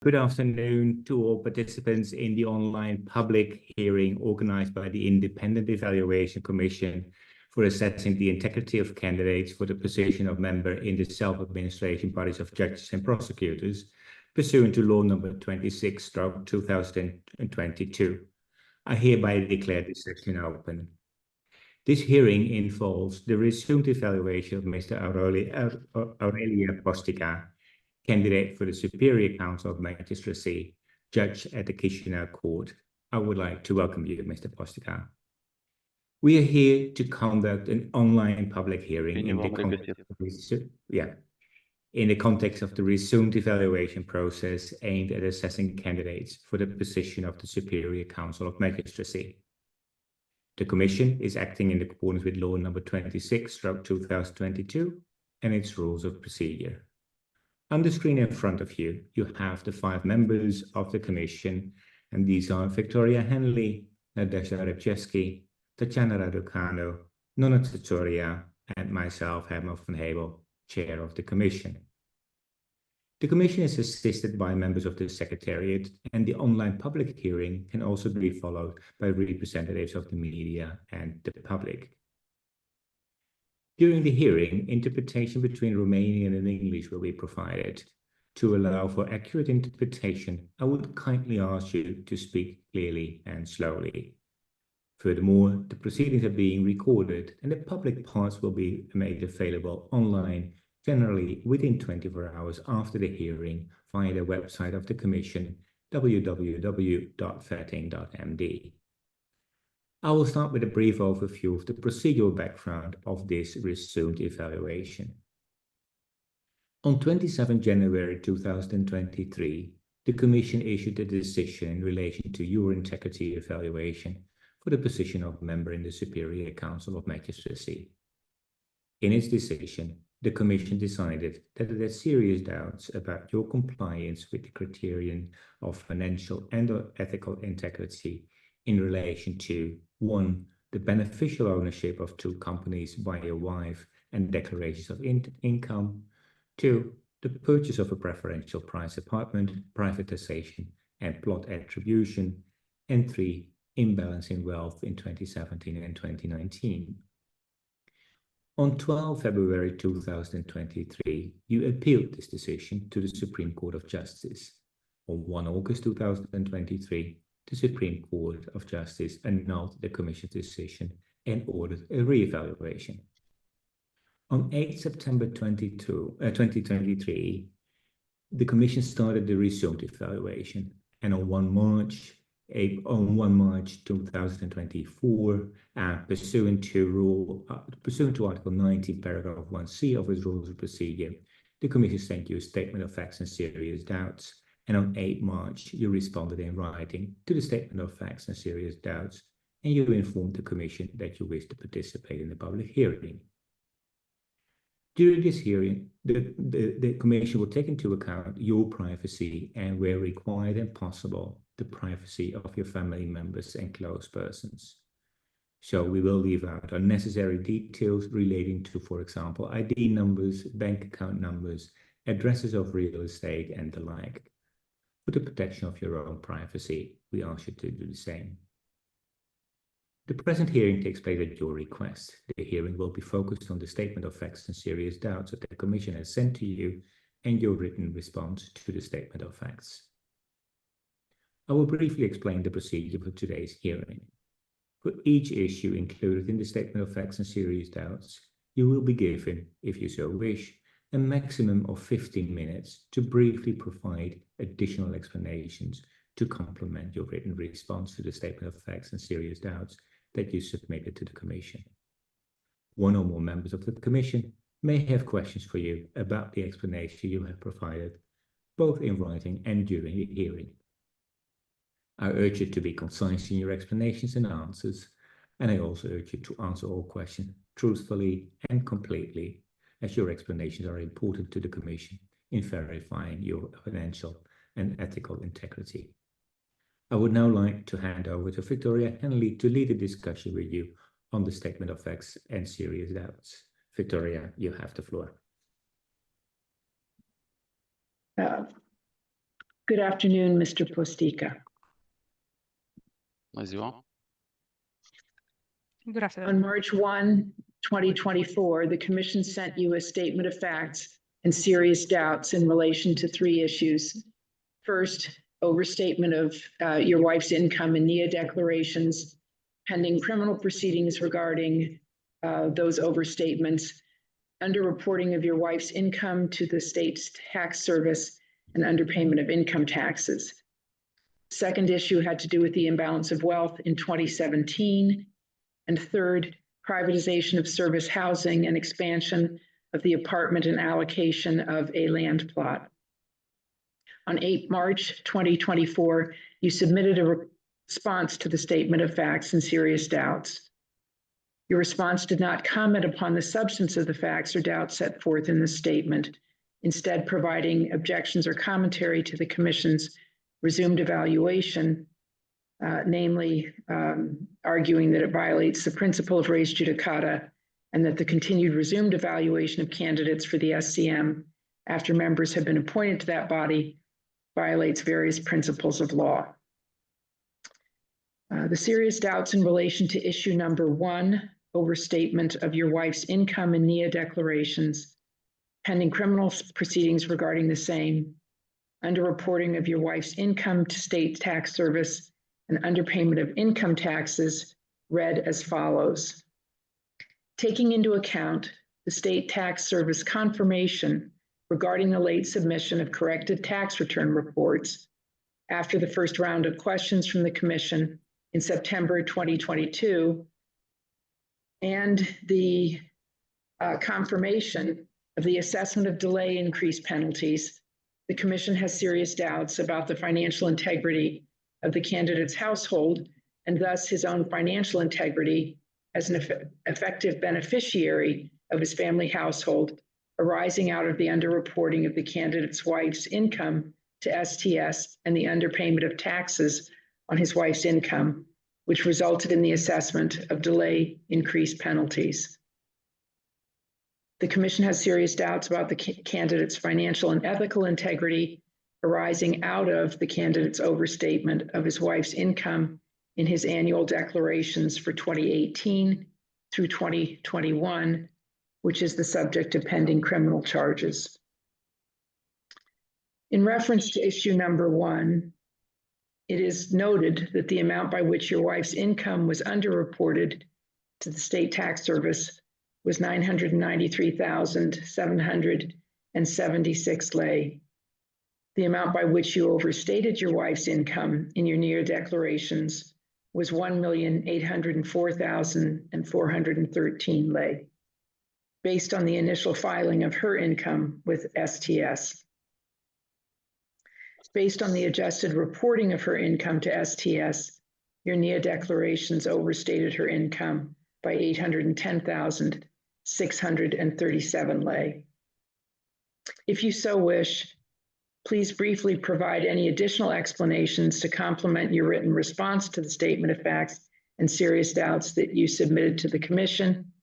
Good afternoon to all participants in the online public hearing organized by the Independent Evaluation Commission for assessing the integrity of candidates for the position of member in the self-administration bodies of judges and prosecutors, pursuant to law number 26/2022. I hereby declare this session open. This hearing involves the resumed evaluation of Mr. Aureliu Postică, candidate for the Superior Council of Magistracy, judge at the Chișinău Court. I would like to welcome you, Mr. Postică. We are here to conduct an online public hearing in the context of the resumed evaluation process aimed at assessing candidates for the position of the Superior Council of Magistracy. The Commission is acting in accordance with law number 26/2022 and its rules of procedure. On the screen in front of you, you have the 5 members of the Commission, and these are Victoria Henley, Nadezhda Repchevsky, Tatjana Raducanu, Nona Trattoria, and myself, Herman van Hebel, Chair of the Commission. The Commission is assisted by members of the Secretariat, and the online public hearing can also be followed by representatives of the media and the public. During the hearing, interpretation between Romanian and English will be provided. To allow for accurate interpretation, I would kindly ask you to speak clearly and slowly. Furthermore, the proceedings are being recorded and the public parts will be made available online, generally within 24 hours after the hearing via the website of the Commission, www.vetting.md. I will start with a brief overview of the procedural background of this resumed evaluation. On 27 January 2023, the Commission issued a decision in relation to your integrity evaluation for the position of member in the Superior Council of Magistracy. In its decision, the Commission decided that it had serious doubts about your compliance with the criterion of financial and ethical integrity in relation to 1. The beneficial ownership of 2 companies by your wife and declarations of income. 2. The purchase of a preferential price apartment, privatization and plot attribution. And 3. Imbalancing wealth in 2017 and 2019. On 12 February 2023, you appealed this decision to the Supreme Court of Justice. On 1 August 2023, the Supreme Court of Justice annulled the Commission's decision and ordered a re-evaluation. On 8 September 2023, the Commission started the resumed evaluation, and on 1 March 2024, pursuant to Article 19, Paragraph 1C of its Rules of Procedure, the Commission sent you a statement of facts and serious doubts. And on 8 March, you responded in writing to the statement of facts and serious doubts, and you informed the Commission that you wish to participate in the public hearing. During this hearing, the Commission will take into account your privacy and, where required and possible, the privacy of your family members and close persons. So we will leave out unnecessary details relating to, for example, ID numbers, bank account numbers, addresses of real estate, and the like. For the protection of your own privacy, we ask you to do the same. The present hearing takes place at your request. The hearing will be focused on the statement of facts and serious doubts that the Commission has sent to you and your written response to the statement of facts. I will briefly explain the procedure for today's hearing. For each issue included in the statement of facts and serious doubts, you will be given, if you so wish, a maximum of 15 minutes to briefly provide additional explanations to complement your written response to the statement of facts and serious doubts that you submitted to the Commission. 1 or more members of the Commission may have questions for you about the explanation you have provided, both in writing and during the hearing. I urge you to be concise in your explanations and answers, and I also urge you to answer all questions truthfully and completely, as your explanations are important to the Commission in verifying your financial and ethical integrity. I would now like to hand over to Victoria Henley to lead a discussion with you on the statement of facts and serious doubts. Victoria, you have the floor. Good afternoon, Mr. Postică. Bună ziua. Good afternoon. On March 1, 2024, the Commission sent you a statement of facts and serious doubts in relation to 3 issues. First, overstatement of your wife's income and NIA declarations, pending criminal proceedings regarding those overstatements, underreporting of your wife's income to the state's tax service, and underpayment of income taxes. Second issue had to do with the imbalance of wealth in 2017. And third, privatization of service housing and expansion of the apartment and allocation of a land plot. On 8 March 2024, you submitted a response to the statement of facts and serious doubts. Your response did not comment upon the substance of the facts or doubts set forth in the statement, instead providing objections or commentary to the Commission's resumed evaluation, namely arguing that it violates the principle of res judicata and that the continued resumed evaluation of candidates for the SCM after members have been appointed to that body violates various principles of law. The serious doubts in relation to issue number 1, overstatement of your wife's income and NIA declarations, pending criminal proceedings regarding the same, underreporting of your wife's income to state tax service, and underpayment of income taxes, read as follows. Taking into account the state tax service confirmation regarding the late submission of corrected tax return reports after the first round of questions from the Commission in September 2022, and the confirmation of the assessment of delay increase penalties, the Commission has serious doubts about the financial integrity of the candidate's household and thus his own financial integrity as an effective beneficiary of his family household arising out of the underreporting of the candidate's wife's income to STS and the underpayment of taxes on his wife's income, which resulted in the assessment of delay increase penalties. The Commission has serious doubts about the candidate's financial and ethical integrity arising out of the candidate's overstatement of his wife's income in his annual declarations for 2018 through 2021, which is the subject of pending criminal charges. In reference to issue number 1, it is noted that the amount by which your wife's income was underreported to the state tax service was 993,776 lei. The amount by which you overstated your wife's income in your NIA declarations was 1,804,413 lei, based on the initial filing of her income with STS. Based on the adjusted reporting of her income to STS, your NIA declarations overstated her income by 810,637 lei. If you so wish, please briefly provide any additional explanations to complement your written response to the statement of facts and serious doubts that you submitted to the Commission.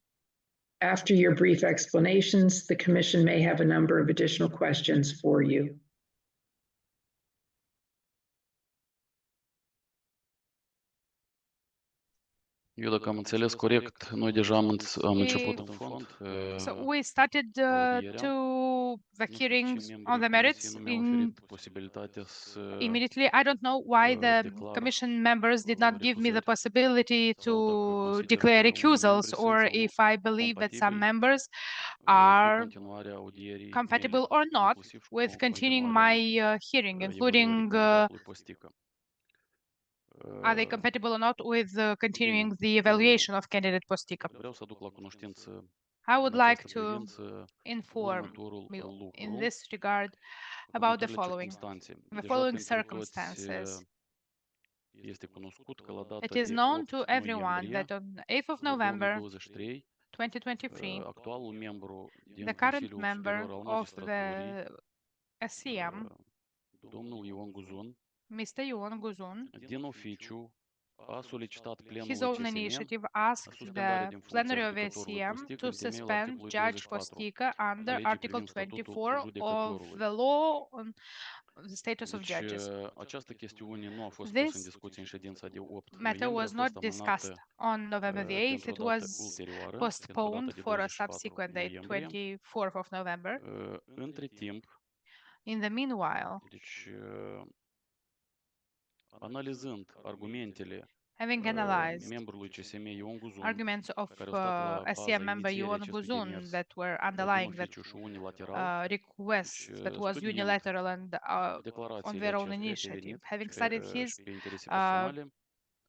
After your brief explanations, the Commission may have a number of additional questions for you. Eu, dacă am înțeles corect, noi deja am început în fond. So we started the hearings on the merits immediately. I don't know why the Commission members did not give me the possibility to declare recusals, or if I believe that some members are compatible or not with continuing my hearing, including are they compatible or not with continuing the evaluation of candidate Postică. I would like to inform you in this regard about the following circumstances. It is known to everyone that on 8th of November 2023, the current member of the SCM, Mr. Ion Guzun, a solicitat plenul his own SCM initiative, asked suspendarea the din funcția plenary of judecătorului SCM Postică to în temeiul suspend articolului Judge 24 Postică a under legii Article privind statutul 24 of judecătorului. the law on the status of Deci, judges. această chestiune nu a fost This pusă în discuție în ședința de 8 matter noiembrie, was a not fost discussed amânată on November the 8th. pentru It o dată was ulterioară, pentru o postponed dată de for a 24 subsequent date, noiembrie. 24th of November. Între timp, In the meanwhile, deci, analizând argumentele having analyzed membrului CSM Ion Guzun, arguments of care au stat la baza SCM member inițierii Ion acestui Buzun demers that were de underlying that oficiu și unilateral, request that was studiind unilateral and on declarațiile their own acestea pe initiative, venit having și studied pe, his și pe interese personale,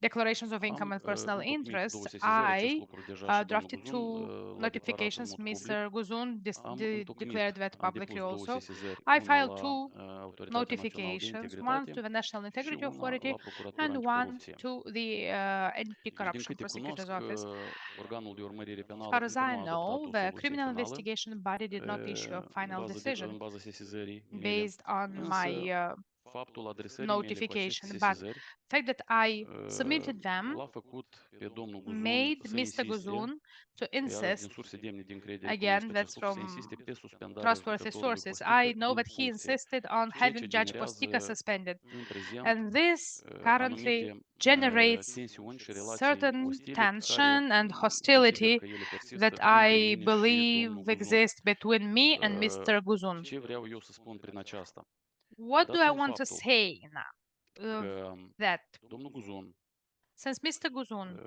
declarations of income am and personal întocmit interest, două sesizări. Acest I lucru deja și domnul drafted Guzun two l-a declarat în notifications. mod public. Mr. Guzun Am declared that am publicly depus două also. sesizări, I una filed la two Autoritatea Națională de notifications, one Integritate to the National și Integrity una Authority la Procuratura and one Anticorupție. to the Deci, din Anti-Corruption câte Prosecutor's cunosc, Office. organul de urmărire As penală far as încă I nu a adoptat know, o the soluție criminal finală investigation body did not issue a final decision în baza sesizării mele, based on însă my faptul adresării mele cu aceste notification, but sesizări the fact that I submitted them l-a făcut pe domnul Guzun made să Mr. insiste, Guzun to iarăși din insist, surse demne din credere again, cunosc that's acest lucru, să from insiste pe suspendarea trustworthy judecătorului sources. Postică I know din that he funcție, insisted on ceea ce having Judge Postică generează suspended. în prezent And this currently anumite generates tensiuni și relații certain ostile tension and consider hostility că ele persistă that între I mine și believe domnul Guzun. exists between me and Mr. Guzun. Ce vreau eu să spun prin aceasta? What do Dat I fiind want to faptul say now? că That domnul Guzun since Mr. Guzun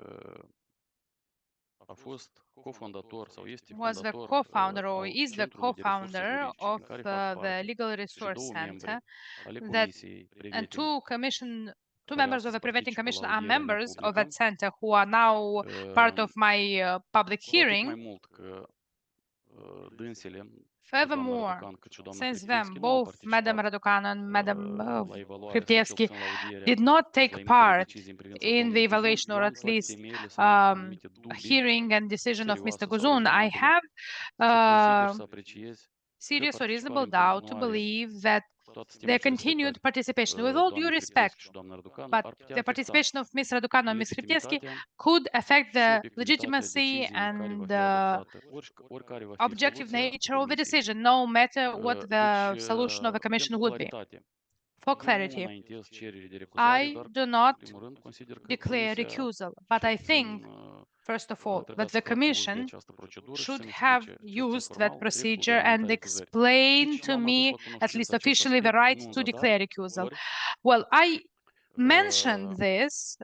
a fost cofondator sau este was the fondator co-founder or al is the Centrului de Resurse co-founder Juridice, of din care fac the parte, Legal și Resource două Center, membre ale that Comisiei and Preventing, two care members of the astăzi Preventing participă la Commission are audierea mea members of publică. that center who are now part of my public Cu atât mai hearing. mult că dânsele, cât doamna Furthermore, Raducan, cât și doamna since Hriptievski, them, nu au both Madam participat Raducan and Madam la evaluare sau cel Hriptievski puțin la audierea did not și la take emiterea part deciziei în privința in the domnului Guzun, evaluation eu or am at toate least temeiile să am anumite dubii hearing and decision of Mr. serioase sau Guzun. I rezonabile have și consider să apreciez că serious or participarea reasonable în doubt to continuare, believe that cu toată stima their și respectul continued participation, with all due doamnei respect, Hriptievski și doamna Raducan, but ar putea the afecta participation of Ms. Raducanu and Ms. Hriptievski could affect și the obiectivitatea legitimacy deciziei care va and fi the adoptată, oricare va fi objective soluția nature of the Comisiei. decision, no matter what the Deci, solution of the Commission pentru would be. claritate, For eu nu clarity, înaintez cereri de recuzare, I dar, do not în primul rând, consider că declare Comisia, recusal, but cel I think, puțin, first of all, that trebuia the să facă uz de Commission această procedură și should să-mi have explice, cel puțin used that formal, dreptul de procedure a and înainta recuzări. explain Deci, to eu am adus me, la at cunoștință least acest officially, the aspect, right nu în to zadar, declare recusal. ori, Well, I mentioned this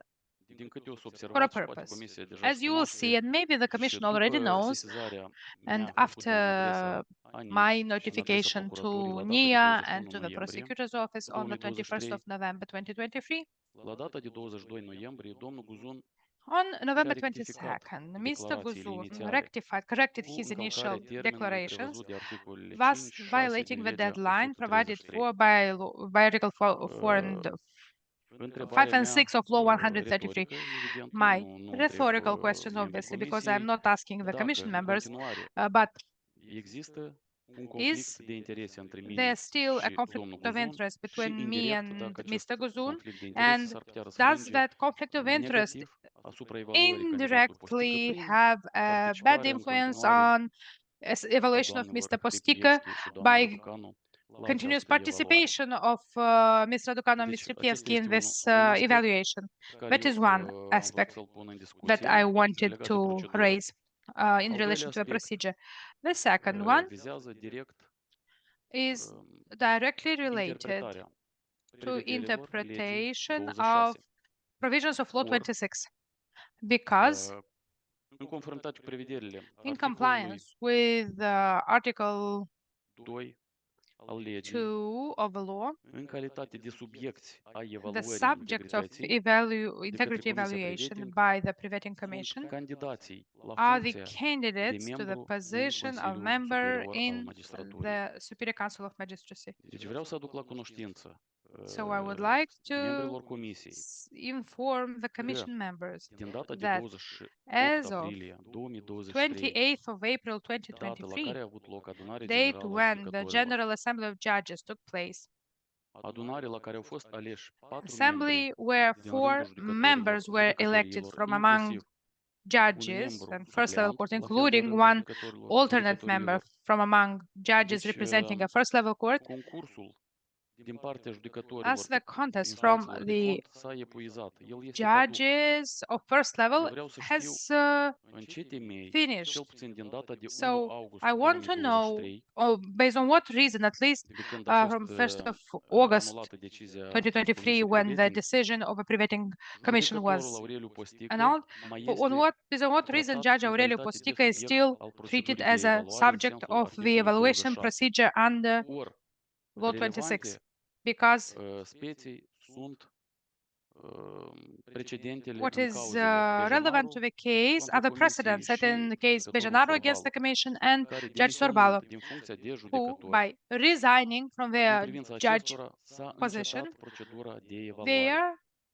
din câte o să for a observați, și poate purpose. Comisia deja As you will see, and maybe the și Commission already după knows, sesizarea and mea făcută after în adresa ANI my și în adresa notification to procuraturii la data de NIA 21 and to the noiembrie Prosecutor's Office on the 21st of 2023, November 2023, la data de 22 noiembrie, domnul Guzun on November rectificat 22nd, Mr. declarațiile Guzun inițiale corrected cu his încălcarea initial termenului declarations, prevăzut de articolele thus 5 și 6 violating din the legea deadline provided 133. for by Article 4 and 5 Întrebarea and 6 mea of Law 133. retorică, evident, My nu întreb rhetorical questions, membrii obviously, because I'm Comisiei not asking the dacă Commission în members, continuare but există un conflict is de interese între mine there's still a și conflict domnul of Guzun interest și between me indirect and dacă acest Mr. Guzun, conflict de interese and s-ar putea does răsfrânge that conflict of interest negativ asupra evaluării candidatului Postică indirectly prin have a bad participarea în influence continuare on evaluation of doamnelor Mr. Postică Hriptievski și doamna by Raducanu la continuous această evaluare. participation of Ms. Raducanu and Ms. Deci, Hriptievski acesta in este this un aspect evaluation. pe care That eu is one am vrut aspect să-l pun în that discuție I wanted legat de to procedură. raise in Al relation doilea to the aspect procedure. The second one vizează direct is directly related interpretarea to prevederilor legii interpretation 26. of provisions of Law Or, 26, because în conformitate cu prevederile in articolului compliance with Article 2 al legii, 2 of the law, în calitate de subiecți ai the evaluării subject of integrității, integrity Comisia evaluation Preventing by the Preventing sunt Commission candidații la are the funcția de candidates to the membru în position of Consiliul member Superior al in Magistraturii. the Superior Council of Magistracy. Deci vreau să aduc la cunoștință So I would like to membrilor Comisiei inform the Commission members din data de that 28 as of aprilie 2023, 28th of April data la 2023, care a avut loc adunarea date generală a when the judecătorilor, General Assembly of Judges took place, adunare la care au fost aleși 4 assembly where 4 members were elected from among judges and first level court, including one alternate member from among judges representing a first level court. concursul din partea judecătorilor As the contest from instanțelor de the cont s-a epuizat. El este caduc. judges of first level Eu vreau să știu has în ce temei, finished. cel puțin din data de 1 So august I want to know, 2023, based on what reason, at least de când a from fost 1st of August anulată decizia 2023, Comisiei when the Priveting, decision of a preventing commission was judecătorul Aureliu Postică annulled, mai based on what reason tratat Judge în Aureliu calitate de Postică is subiect still al treated procedurii as de a evaluare în subject sensul of the articolului evaluation 26. procedure under Ori, Law 26? relevante Because speții sunt precedentele what în is cauzele relevant to the case are the precedents set in the case Bejanaro against the Commission and Judge Sorbalo, din funcția de who, judecător. by resigning from În their privința judge acestora s-a position, încetat procedura de evaluare. their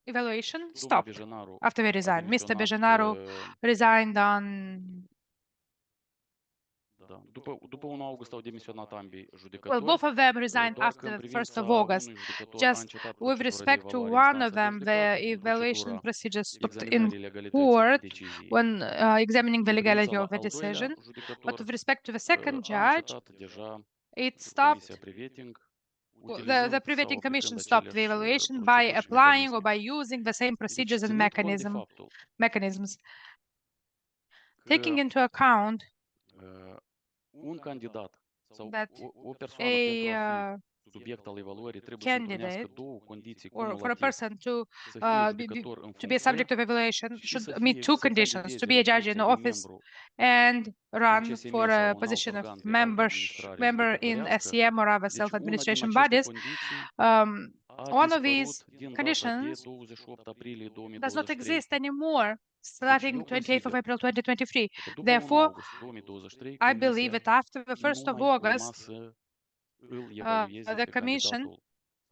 evaluation Domnul stopped Bejanaro after they a resigned. Mr. demisionat, Bejanaro resigned on, da, după 1 august au demisionat ambii well, judecători. both of them resigned Doar că în after 1st privința of August. unui judecător a Just încetat with procedura de respect to evaluare, one of instanța de them, the judecată, evaluation procedura procedure stopped in examinării legalității court deciziei. when examining the În privința legality la of a al doilea decision. But judecător with respect to the second a judge, încetat deja it stopped. Comisia Priveting, The Preventing Commission stopped the evaluation by applying or by using the same procedures and mechanisms. Taking into account un candidat sau that o persoană pentru a a fi subiect al evaluării trebuie să întrunească candidate două condiții or for a cumulative. person Să fie be judecător în to be a funcție subject of evaluation și should să meet two să conditions: to candideze be a la judge in funcția de office membru and în run CSM for sau a în alt position of organ de altă administrare member in judecătorească. SCM or other Deci una din self-administration aceste bodies. condiții a One of these dispărut din data de conditions 28 aprilie does not 2023. exist anymore starting eu 28th of consider April 2023. că după 1 Therefore, august 2023, I believe Comisia that after the 1st nu of mai urma August, să îl evalueze the pe Commission candidatul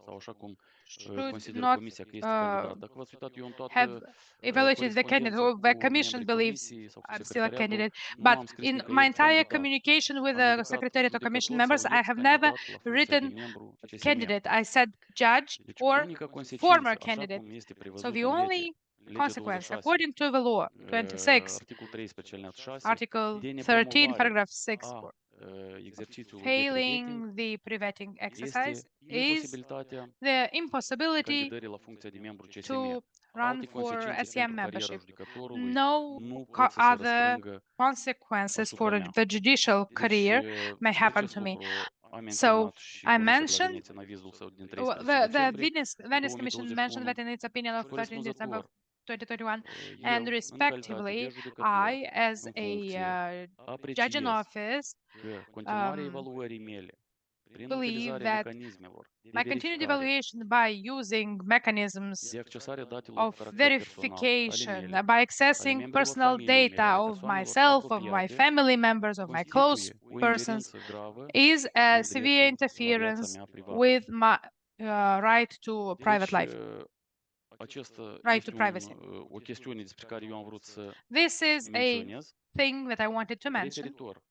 sau așa cum should consideră not Comisia că este candidat. Dacă v-ați uitat, eu în have toată evaluated the candidate, or the Commission membrii believes comisiei sau cu I'm still a secretariatul, candidate. nu But am scris in nicăieri my entire candidat. communication with Am the indicat Secretariat or Commission judecător members, sau I have never ex-candidat la funcția de written membru CSM. candidate. I said judge Deci or unica consecință, former așa candidate. cum este So prevăzut the în lege, only legea consequence, 26, according to the law 26, articolul 13, alineat 6, Article de 13, nepromovare paragraph 6, a exercițiului de preventing failing the preventing exercise este is imposibilitatea the impossibility candidării la funcția de membru CSM. to run Alte for consecințe SCM pentru cariera membership. judecătorului No nu pot să se other răsfrângă consequences asupra for mea. the judicial Deci, career may happen acest to me. lucru a So menționat și I Comisia de la mentioned, Veneția în avizul său din the 13 decembrie Venice Commission mentioned 2021 that in its opinion of și 13 December corespunzător 2021, eu, and în calitate de respectively, judecător I, as în a funcție, judge in apreciez office, că continuarea evaluării mele prin believe utilizarea that mecanismelor de my continued verificare, evaluation by using mechanisms de accesarea datelor cu of caracter personal ale verification, mele, by ale accessing membrilor personal familiei mele, data ale of persoanelor myself, of my apropiate, family members, of my close constituie o persons, ingerință gravă is a în severe dreptul la viața interference mea privată. with my right to private Deci, life, aceasta right este to privacy. o chestiune despre care eu am vrut să This is a menționez, thing that I wanted to mention. referitor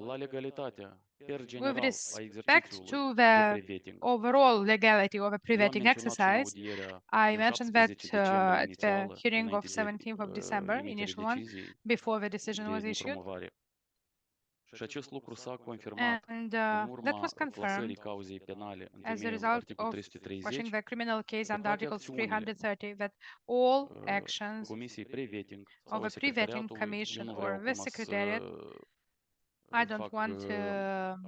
la legalitatea per With general a respect exercițiului to de the preventing. overall legality of a Eu am preventing menționat și în exercise, audierea I din mentioned that 17 decembrie at the inițială, hearing of înainte de 17th of December, emiterea initial one, deciziei before the decision de was issued. nepromovare. Și acest lucru s-a confirmat And în that urma was confirmed clasării cauzei penale în as a temeiul result articolul of watching 330 the criminal case că under toate Article acțiunile 330, that all actions Comisiei Preventing sau of a a preventing secretariatului, eu commission nu or vreau the acum secretariat, I don't fac want to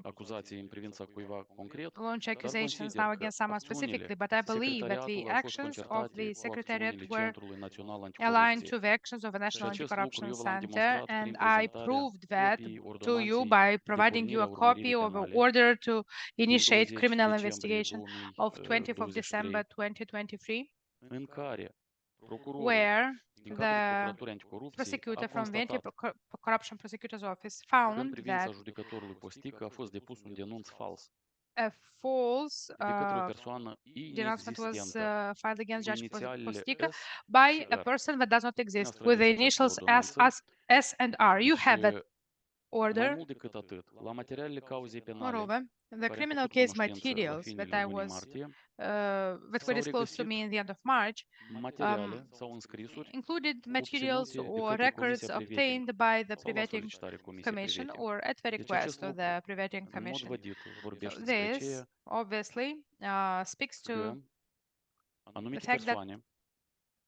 acuzații în privința cuiva concret, launch dar accusations consider now că against someone specifically, but I believe that the secretariatul au fost actions of concertate the cu secretariat acțiunile were Centrului Național aligned to Anticorupție. the actions of the National Și acest lucru Anti-Corruption eu v-l-am Center, demonstrat prin and I prezentarea proved that copii to you ordonanței by de providing you pornire a a copy urmăririi of an penale order to din initiate 20 criminal decembrie investigation of 20th of December 2023, 2023, în care procurorul where din cadrul the Procuraturii Anticorupție prosecutor a from the constatat Anti-Corruption Prosecutor's Office că în found privința that judecătorului Postică a fost depus un denunț fals a false de către o persoană denouncement was inexistentă filed against cu Judge inițialele Postică S by și a R. person that does not exist, Dumneavoastră with the aveți această initials ordonanță. S and R. You Deci, have it. order. mult decât atât, la materialele cauzei penale Moreover, the care au criminal făcut case cunoștință la materials that finele I lunii was martie that were s-au disclosed to me regăsit in the end of March materiale sau înscrisuri included materials obținute de or către records Comisia obtained Priveting by the sau la Priveting solicitarea Comisiei Commission Priveting. or at the Deci request acest of lucru, the Priveting în mod Commission. vădit, So vorbește despre this ceea obviously speaks to că the anumite fact that persoane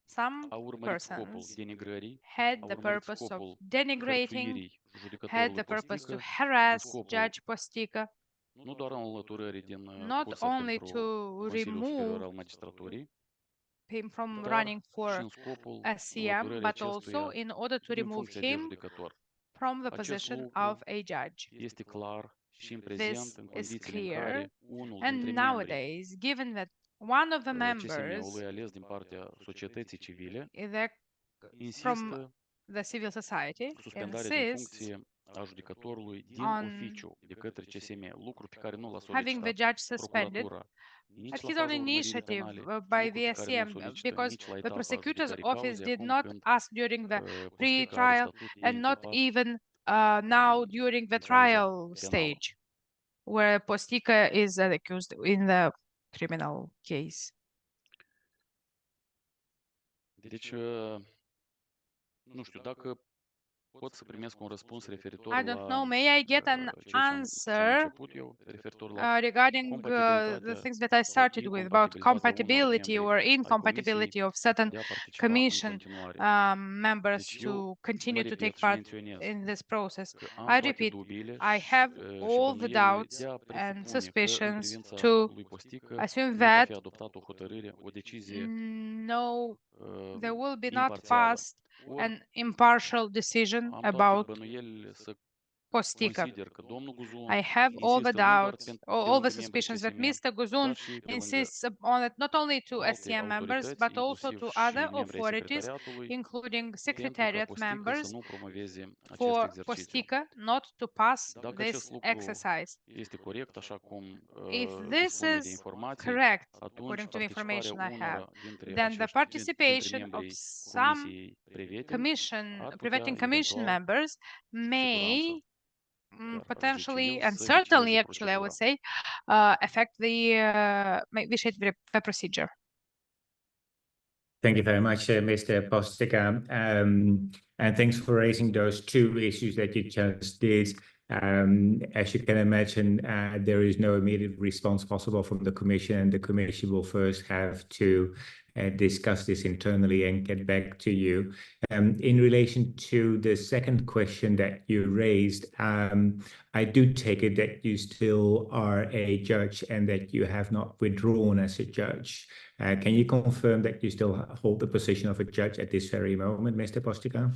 some au urmărit scopul persons denigrării, had au the urmărit purpose of scopul denigrating, hărțuirii had judecătorului the purpose to Postică, harass scopul Judge Postică, nu doar în înlăturării din not cursa only pentru to Consiliul Superior remove al Magistraturii, him from dar running și for în scopul SCM, înlăturării but also acestuia in order to din remove funcția de him judecător. from the Acest position lucru of a judge. este clar și în This prezent, în is condițiile în clear, care unul and dintre membrii nowadays, given that one of the members CSM-ului ales din partea societății civile from insistă the civil society suspendarea din insists funcție a judecătorului din on oficiu de către CSM, lucru pe care nu l-a having the solicitat judge suspended procuratura nici at la his own faza urmăririi initiative penale, by lucru the pe care nu SCM, solicită because nici la the etapa prosecutor's judecării office cauzei, did acum not când ask during the Postică are pre-trial statut de and not inculpat even now during the în cauza trial penală. stage, where Postică is accused in the criminal case. Deci, nu știu, dacă pot să primesc un răspuns referitor I don't la know, may I get an ceea ce am answer început eu, referitor la regarding the compatibilitatea things that I sau started with about incompatibilitatea unor compatibility membri or ai incompatibility Comisiei of certain de a participa în commission continuare. members Deci to eu continue to repet take și part menționez in this process. că am I toate repeat, dubiile I have și all the bănuielile doubts de a and presupune că în suspicions privința to lui Postică assume nu va that fi adoptată o hotărâre, o decizie no, there will be not imparțială. passed Ori an impartial decision am toate about bănuielile să Postică. consider că domnul Guzun I have all the insistă nu doar doubts, pe all the lângă membrii suspicions that CSM, Mr. Guzun dar și pe lângă insists on it not only to alte SCM members, autorități, but also inclusiv to și other membrii ai authorities, secretariatului, including pentru ca secretariat Postică să members, nu promoveze acest for exercițiu. Postică not to pass Dacă this acest lucru exercise. este corect, așa cum If this dispunem de is informații, correct, atunci according to the participarea information I have, unora dintre then the acești dintre participation of membrii some Comisiei Priveting commission, ar putea preventing commission eventual, members cu siguranță, may chiar aș zice potentially eu, and să certainly, vicieze actually, I would procedura. say, affect the may vitiate the procedure. Thank you very much, Mr. Postică, and thanks for raising those two issues that you just did. As you can imagine, there is no immediate response possible from the Commission, and the Commission will first have to discuss this internally and get back to you. In relation to the second question that you raised, I do take it that you still are a judge and that you have not withdrawn as a judge. Can you confirm that you still hold the position of a judge at this very moment, Mr. Postică?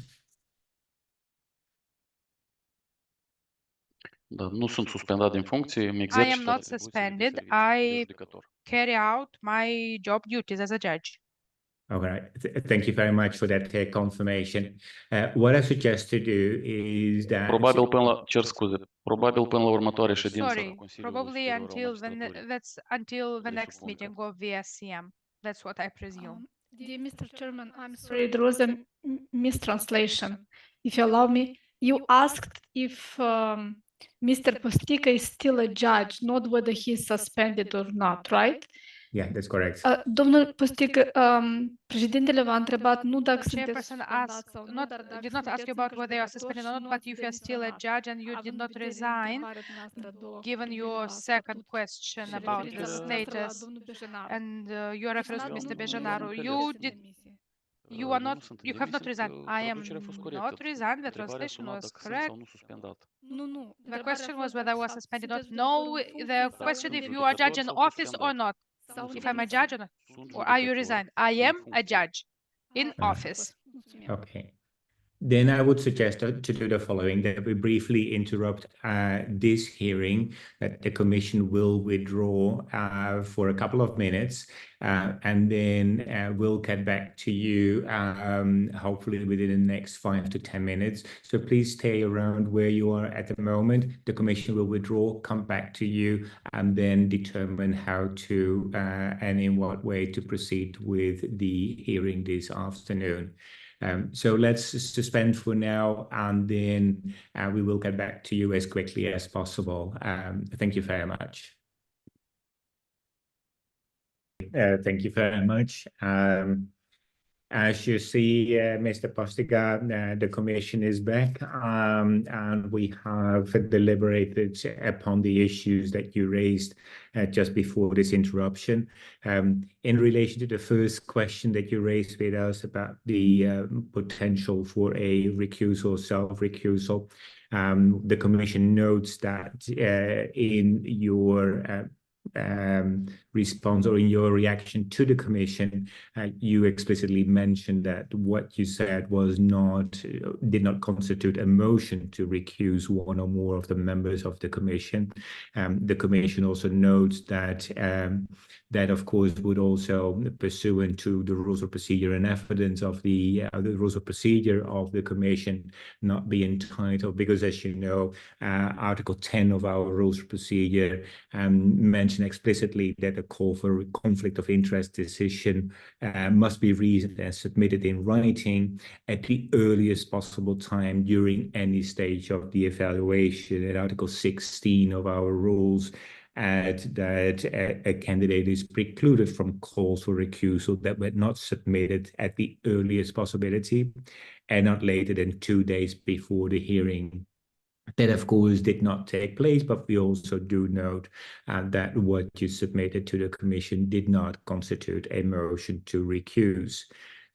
Da, nu sunt suspendat din funcție, îmi I exercit am not atribuțiile de suspended. serviciu de I judecător. carry out my job duties as a judge. All right. Thank you very much for that confirmation. What I suggest to do is that... Probabil până la, cer scuze, probabil până la următoarea ședință a Sorry, Consiliului probably Superior al until Magistraturii. until the next Presupun că- meeting of the SCM. That's what I presume. Dear Mr. Chairman, I'm sorry, there was a mistranslation. If you allow me, you asked if Mr. Postică is still a judge, not whether he is suspended or not, right? Yeah, that's correct. Domnul Postică, președintele v-a întrebat nu dacă The sunteți chairperson suspendat asked, sau nu, not, dar dacă did not ask you sunteți about încă whether you are judecător suspended și or not, nu but ați if you are still a demisionat. judge and you did Având not în vedere resign, întrebarea dumneavoastră a doua cu given privire your la second statut question și about the referința dumneavoastră la status domnul Bejenaru. and your reference to Deci Mr. nu Bejenaru, credeți you în did, demisie. you are Eu not, nu sunt în you have not demisie, resigned. că I am traducerea a fost not corectă. resigned. The Întrebarea a translation sunat was dacă sunt correct. sau nu suspendat. Nu. The question was whether I was suspended or not. Sunteți No, judecător în the funcție sau question în if you are judge in judecător sau office or suspendat? not, sau if în I'm a demisie. judge or not, Sunt or are you judecător resigned? I în am a funcție. judge in Ah, office. mulțumim. Okay. Then I would suggest to do the following, that we briefly interrupt this hearing, that the Commission will withdraw for a couple of minutes, and then we'll get back to you, hopefully within the next 5 to 10 minutes. So please stay around where you are at the moment. The Commission will withdraw, come back to you, and then determine how to and in what way to proceed with the hearing this afternoon. So let's suspend for now, and then we will get back to you as quickly as possible. Thank you very much. Thank you very much. As you see, Mr. Postică, the Commission is back, and we have deliberated upon the issues that you raised just before this interruption. In relation to the first question that you raised with us about the potential for a recusal, self-recusal, the Commission notes that in your response or in your reaction to the Commission, you explicitly mentioned that what you said did not constitute a motion to recuse one or more of the members of the Commission. The Commission also notes that that of course would also, pursuant to the rules of procedure and evidence of the rules of procedure of the Commission, not be entitled, because as you know, Article 10 of our rules of procedure mentions explicitly that a call for a conflict of interest decision must be reasoned and submitted in writing at the earliest possible time during any stage of the evaluation. And Article 16 of our rules add that a candidate is precluded from calls for recusal that were not submitted at the earliest possibility and not later than 2 days before the hearing. That, of course, did not take place, but we also do note that what you submitted to the Commission did not constitute a motion to recuse.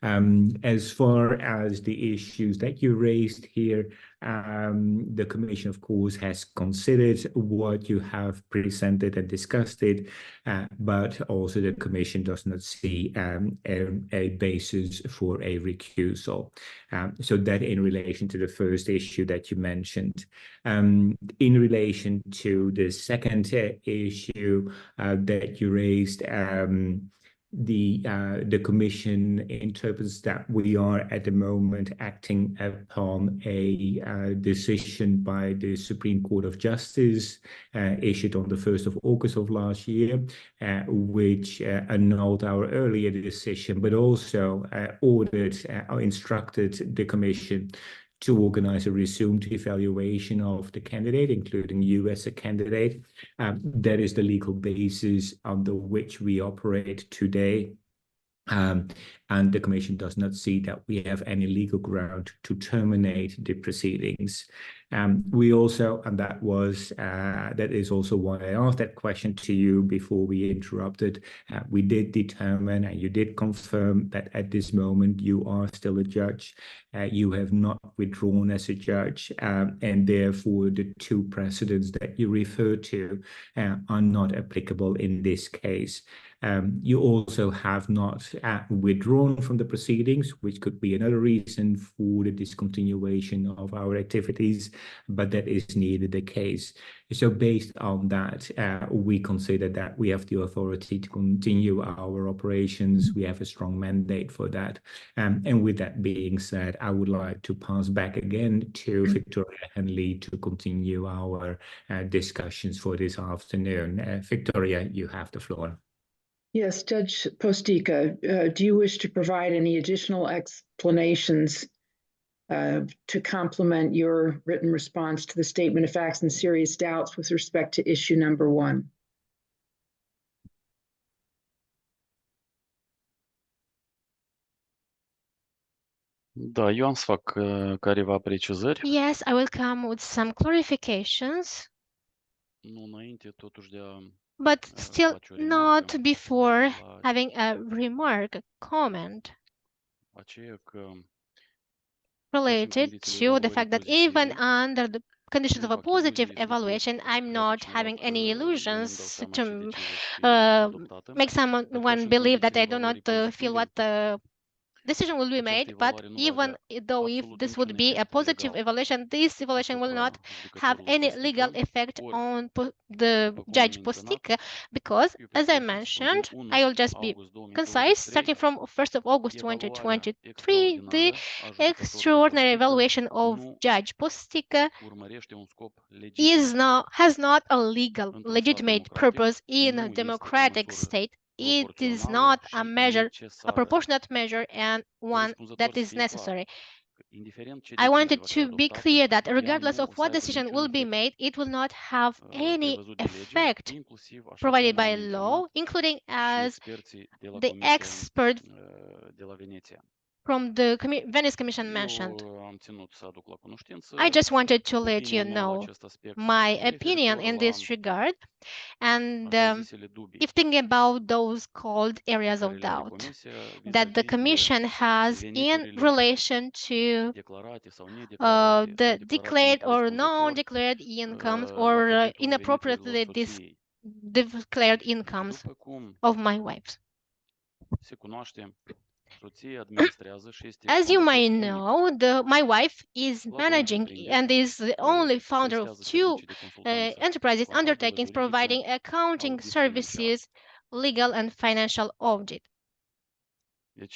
As far as the issues that you raised here, the Commission, of course, has considered what you have presented and discussed it, but also the Commission does not see a basis for a recusal. So that in relation to the first issue that you mentioned. In relation to the second issue that you raised, the Commission interprets that we are at the moment acting upon a decision by the Supreme Court of Justice issued on the 1st of August of last year, which annulled our earlier decision, but also ordered or instructed the Commission to organize a resumed evaluation of the candidate, including you as a candidate. That is the legal basis under which we operate today. And the Commission does not see that we have any legal ground to terminate the proceedings. We also, and that is also why I asked that question to you before we interrupted, we did determine and you did confirm that at this moment you are still a judge. You have not withdrawn as a judge, and therefore the two precedents that you refer to are not applicable in this case. You also have not withdrawn from the proceedings, which could be another reason for the discontinuation of our activities, but that is neither the case. So based on that, we consider that we have the authority to continue our operations. We have a strong mandate for that. And with that being said, I would like to pass back again to Victoria Henley to continue our discussions for this afternoon. Victoria, you have the floor. Yes, Judge Postică, do you wish to provide any additional explanations to complement your written response to the statement of facts and serious doubts with respect to issue number 1? Da, eu am să fac careva precizări. Yes, I will come with some clarifications. Nu înainte, totuși, de a but still not before having a remark, a comment related to the fact that even under the conditions of a positive evaluation, I'm not having any illusions to make someone believe that I do not feel what the decision will be made, but even though if this would be a positive evaluation, this evaluation will not have any legal effect on the Judge Postică, because, as I mentioned, I will just be concise, starting from 1st of August 2023, the extraordinary evaluation of Judge Postică has not a legal, legitimate purpose in a democratic state, it is not a measure, a proportionate measure, and one that is necessary. I wanted to be clear that regardless of what decision will be made, it will not have any effect provided by law, including as the expert from the Venice Commission mentioned. I just wanted to let you know my opinion in this regard, and if thinking about those called areas of doubt that the Commission has in relation to the declared or non-declared incomes or inappropriately declared incomes of my wife. As you might know, my wife is managing and is the only founder of two enterprises undertakings providing accounting services, legal and financial audit. In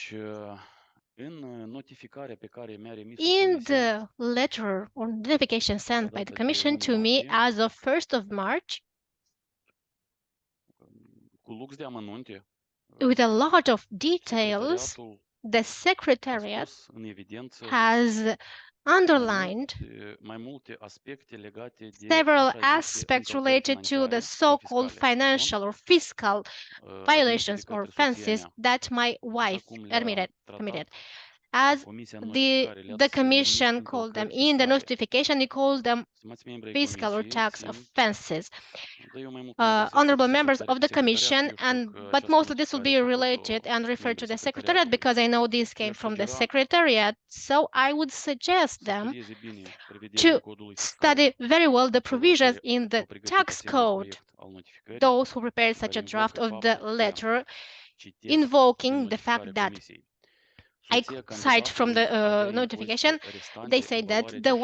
the letter or notification sent by the Commission to me as of 1st of March, with a lot of details, the Secretariat has underlined several aspects related to the so-called financial or fiscal violations or offenses that my wife admitted. As the Commission called them in the notification, they called them fiscal or tax offenses. Honorable members of the Commission, but mostly this will be related and referred to the Secretariat because I know this came from the Secretariat, so I would suggest them to study very well the provisions in the tax code, those who prepared such a draft of the letter, invoking the fact that I cite from the notification, they say that the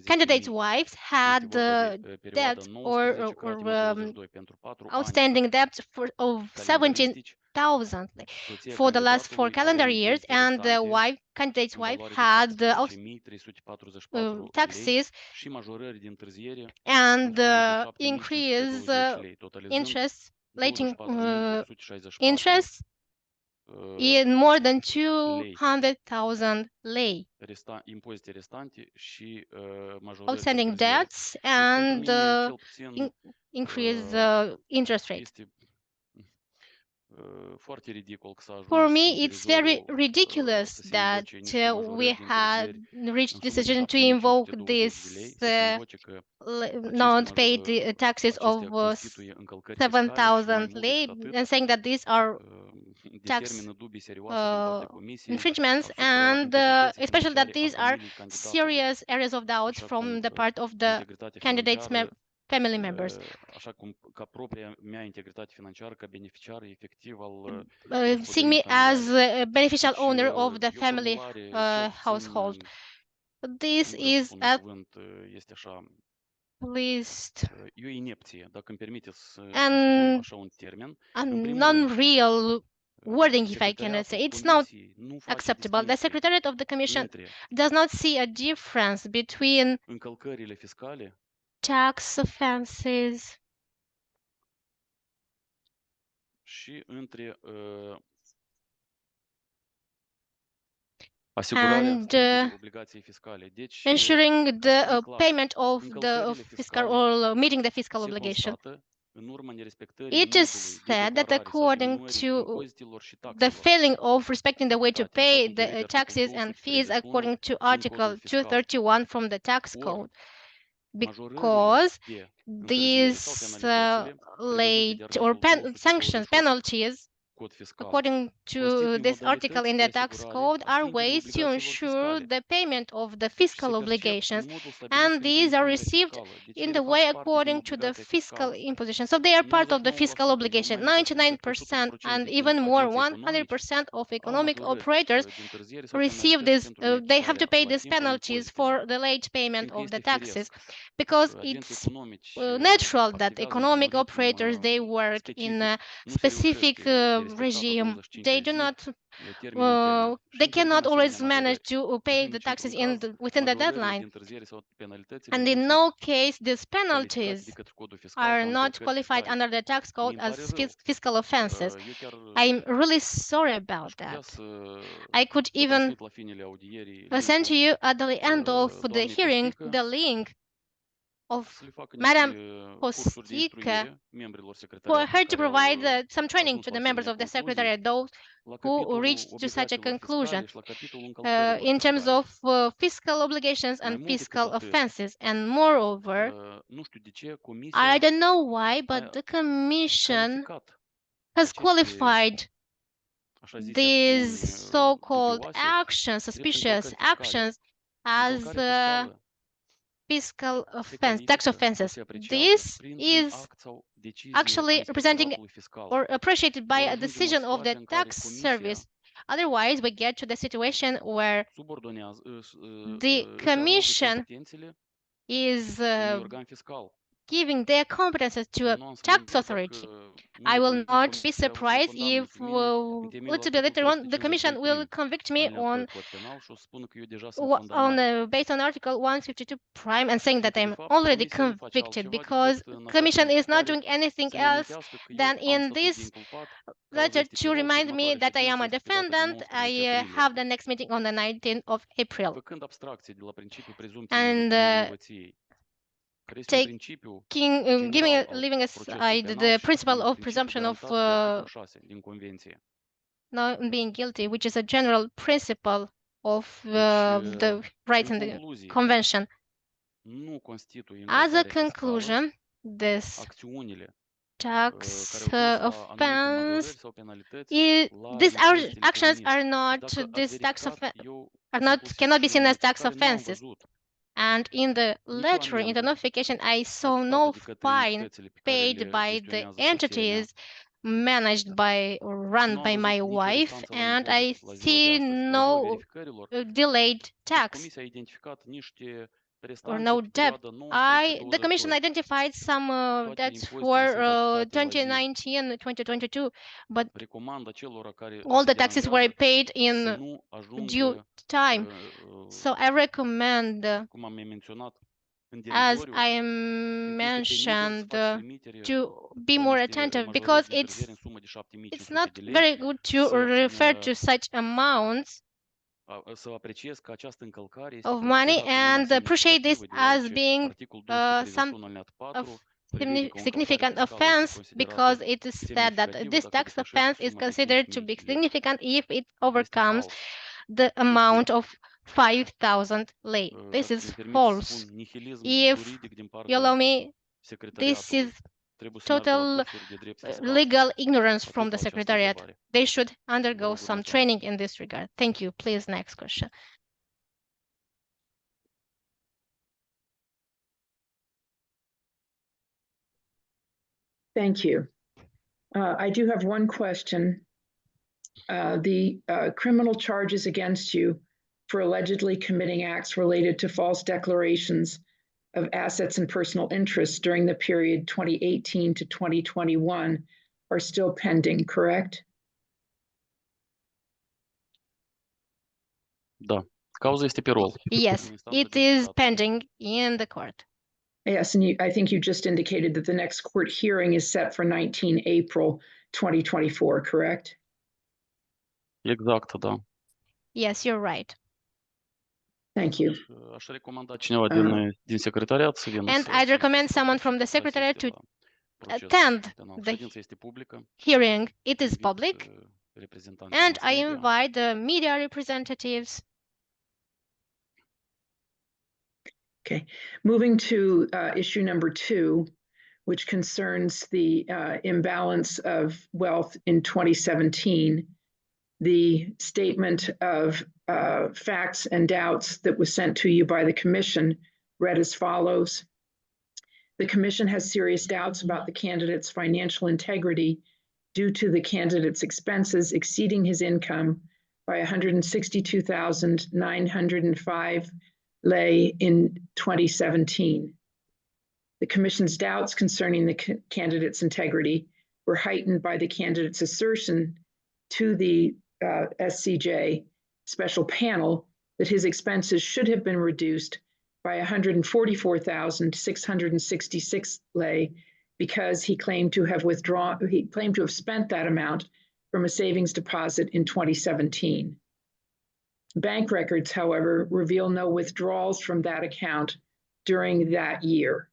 candidate's wives had debt or outstanding debt of 17,000 for the last 4 calendar years, and the candidate's wife had taxes and increase interest, late interest in more than 200,000 lei. Outstanding debts and increase interest rate. For me, it's very ridiculous that we had reached the decision to invoke this not paid taxes of 7,000 lei and saying that these are tax infringements, and especially that these are serious areas of doubt from the part of the candidates' family members. Seeing me as a beneficial owner of the family household. This is at least an non-real wording, if I cannot say. It's not acceptable. The Secretariat of the Commission does not see a difference between tax offenses and ensuring the payment of the fiscal or meeting the fiscal obligation. It is said that according to the failing of respecting the way to pay the taxes and fees according to Article 231 from the tax code, because these late or sanctions, penalties, according to this article in the tax code, are ways to ensure the payment of the fiscal obligations, and these are received in the way according to the fiscal imposition. So they are part of the fiscal obligation. 99% and even more, 100% of economic operators receive this. They have to pay these penalties for the late payment of the taxes, because it's natural that economic operators, they work in a specific regime. They do not, they cannot always manage to pay the taxes within the deadline. And in no case, these penalties are not qualified under the tax code as fiscal offenses. I'm really sorry about that. I could even send to you at the end of the hearing the link of Madam Postică for her to provide some training to the members of the Secretariat, those who reached to such a conclusion in terms of fiscal obligations and fiscal offenses. And moreover, I don't know why, but the Commission has qualified these so-called actions, suspicious actions, as fiscal offense, tax offenses. This is actually representing or appreciated by a decision of the tax service. Otherwise, we get to the situation where the Commission is giving their competences to a tax authority. I will not be surprised if little bit later on the Commission will convict me on based on Article 152 prime and saying that I'm already convicted, because Commission is not doing anything else than in this letter to remind me that I am a defendant. I have the next meeting on the 19th of April. And leaving aside the principle of presumption of not being guilty, which is a general principle of the rights in the convention. As a conclusion, this tax offense, these actions are not cannot be seen as tax offenses. And in the letter, in the notification, I saw no fine paid by the entities managed by or run by my wife, and I see no delayed tax or no debt. The Commission identified some debts for 2019 and 2022, but all the taxes were paid in due time. So I recommend, as I mentioned, to be more attentive, because it's not very good to refer to such amounts of money and appreciate this as being some significant offense, because it is said that this tax offense is considered to be significant if it overcomes the amount of 5,000 lei. This is false. If you allow me, this is total legal ignorance from the Secretariat. They should undergo some training in this regard. Thank you. Please, next question. Thank you. I do have one question. The criminal charges against you for allegedly committing acts related to false declarations of assets and personal interests during the period 2018 to 2021 are still pending, correct? Da. Cauza este pe rol. Yes, it is pending in the court. Yes, and I think you just indicated that the next court hearing is set for 19 April 2024, correct? Exact, da. Yes, you're right. Thank you. Aș recomanda cineva din secretariat să vină. And I'd recommend someone from the secretariat to attend the hearing. It is public, and I invite the media representatives. Okay, moving to issue number 2, which concerns the imbalance of wealth in 2017. The statement of facts and doubts that was sent to you by the Commission read as follows. The Commission has serious doubts about the candidate's financial integrity due to the candidate's expenses exceeding his income by 162,905 lei in 2017. The Commission's doubts concerning the candidate's integrity were heightened by the candidate's assertion to the SCJ special panel that his expenses should have been reduced by 144,666 lei because he claimed to have spent that amount from a savings deposit in 2017. Bank records, however, reveal no withdrawals from that account during that year.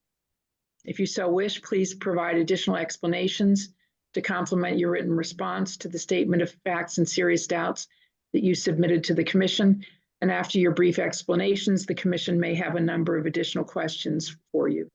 If you so wish, please provide additional explanations to complement your written response to the statement of facts and serious doubts that you submitted to the Commission. And after your brief explanations, the Commission may have a number of additional questions for you.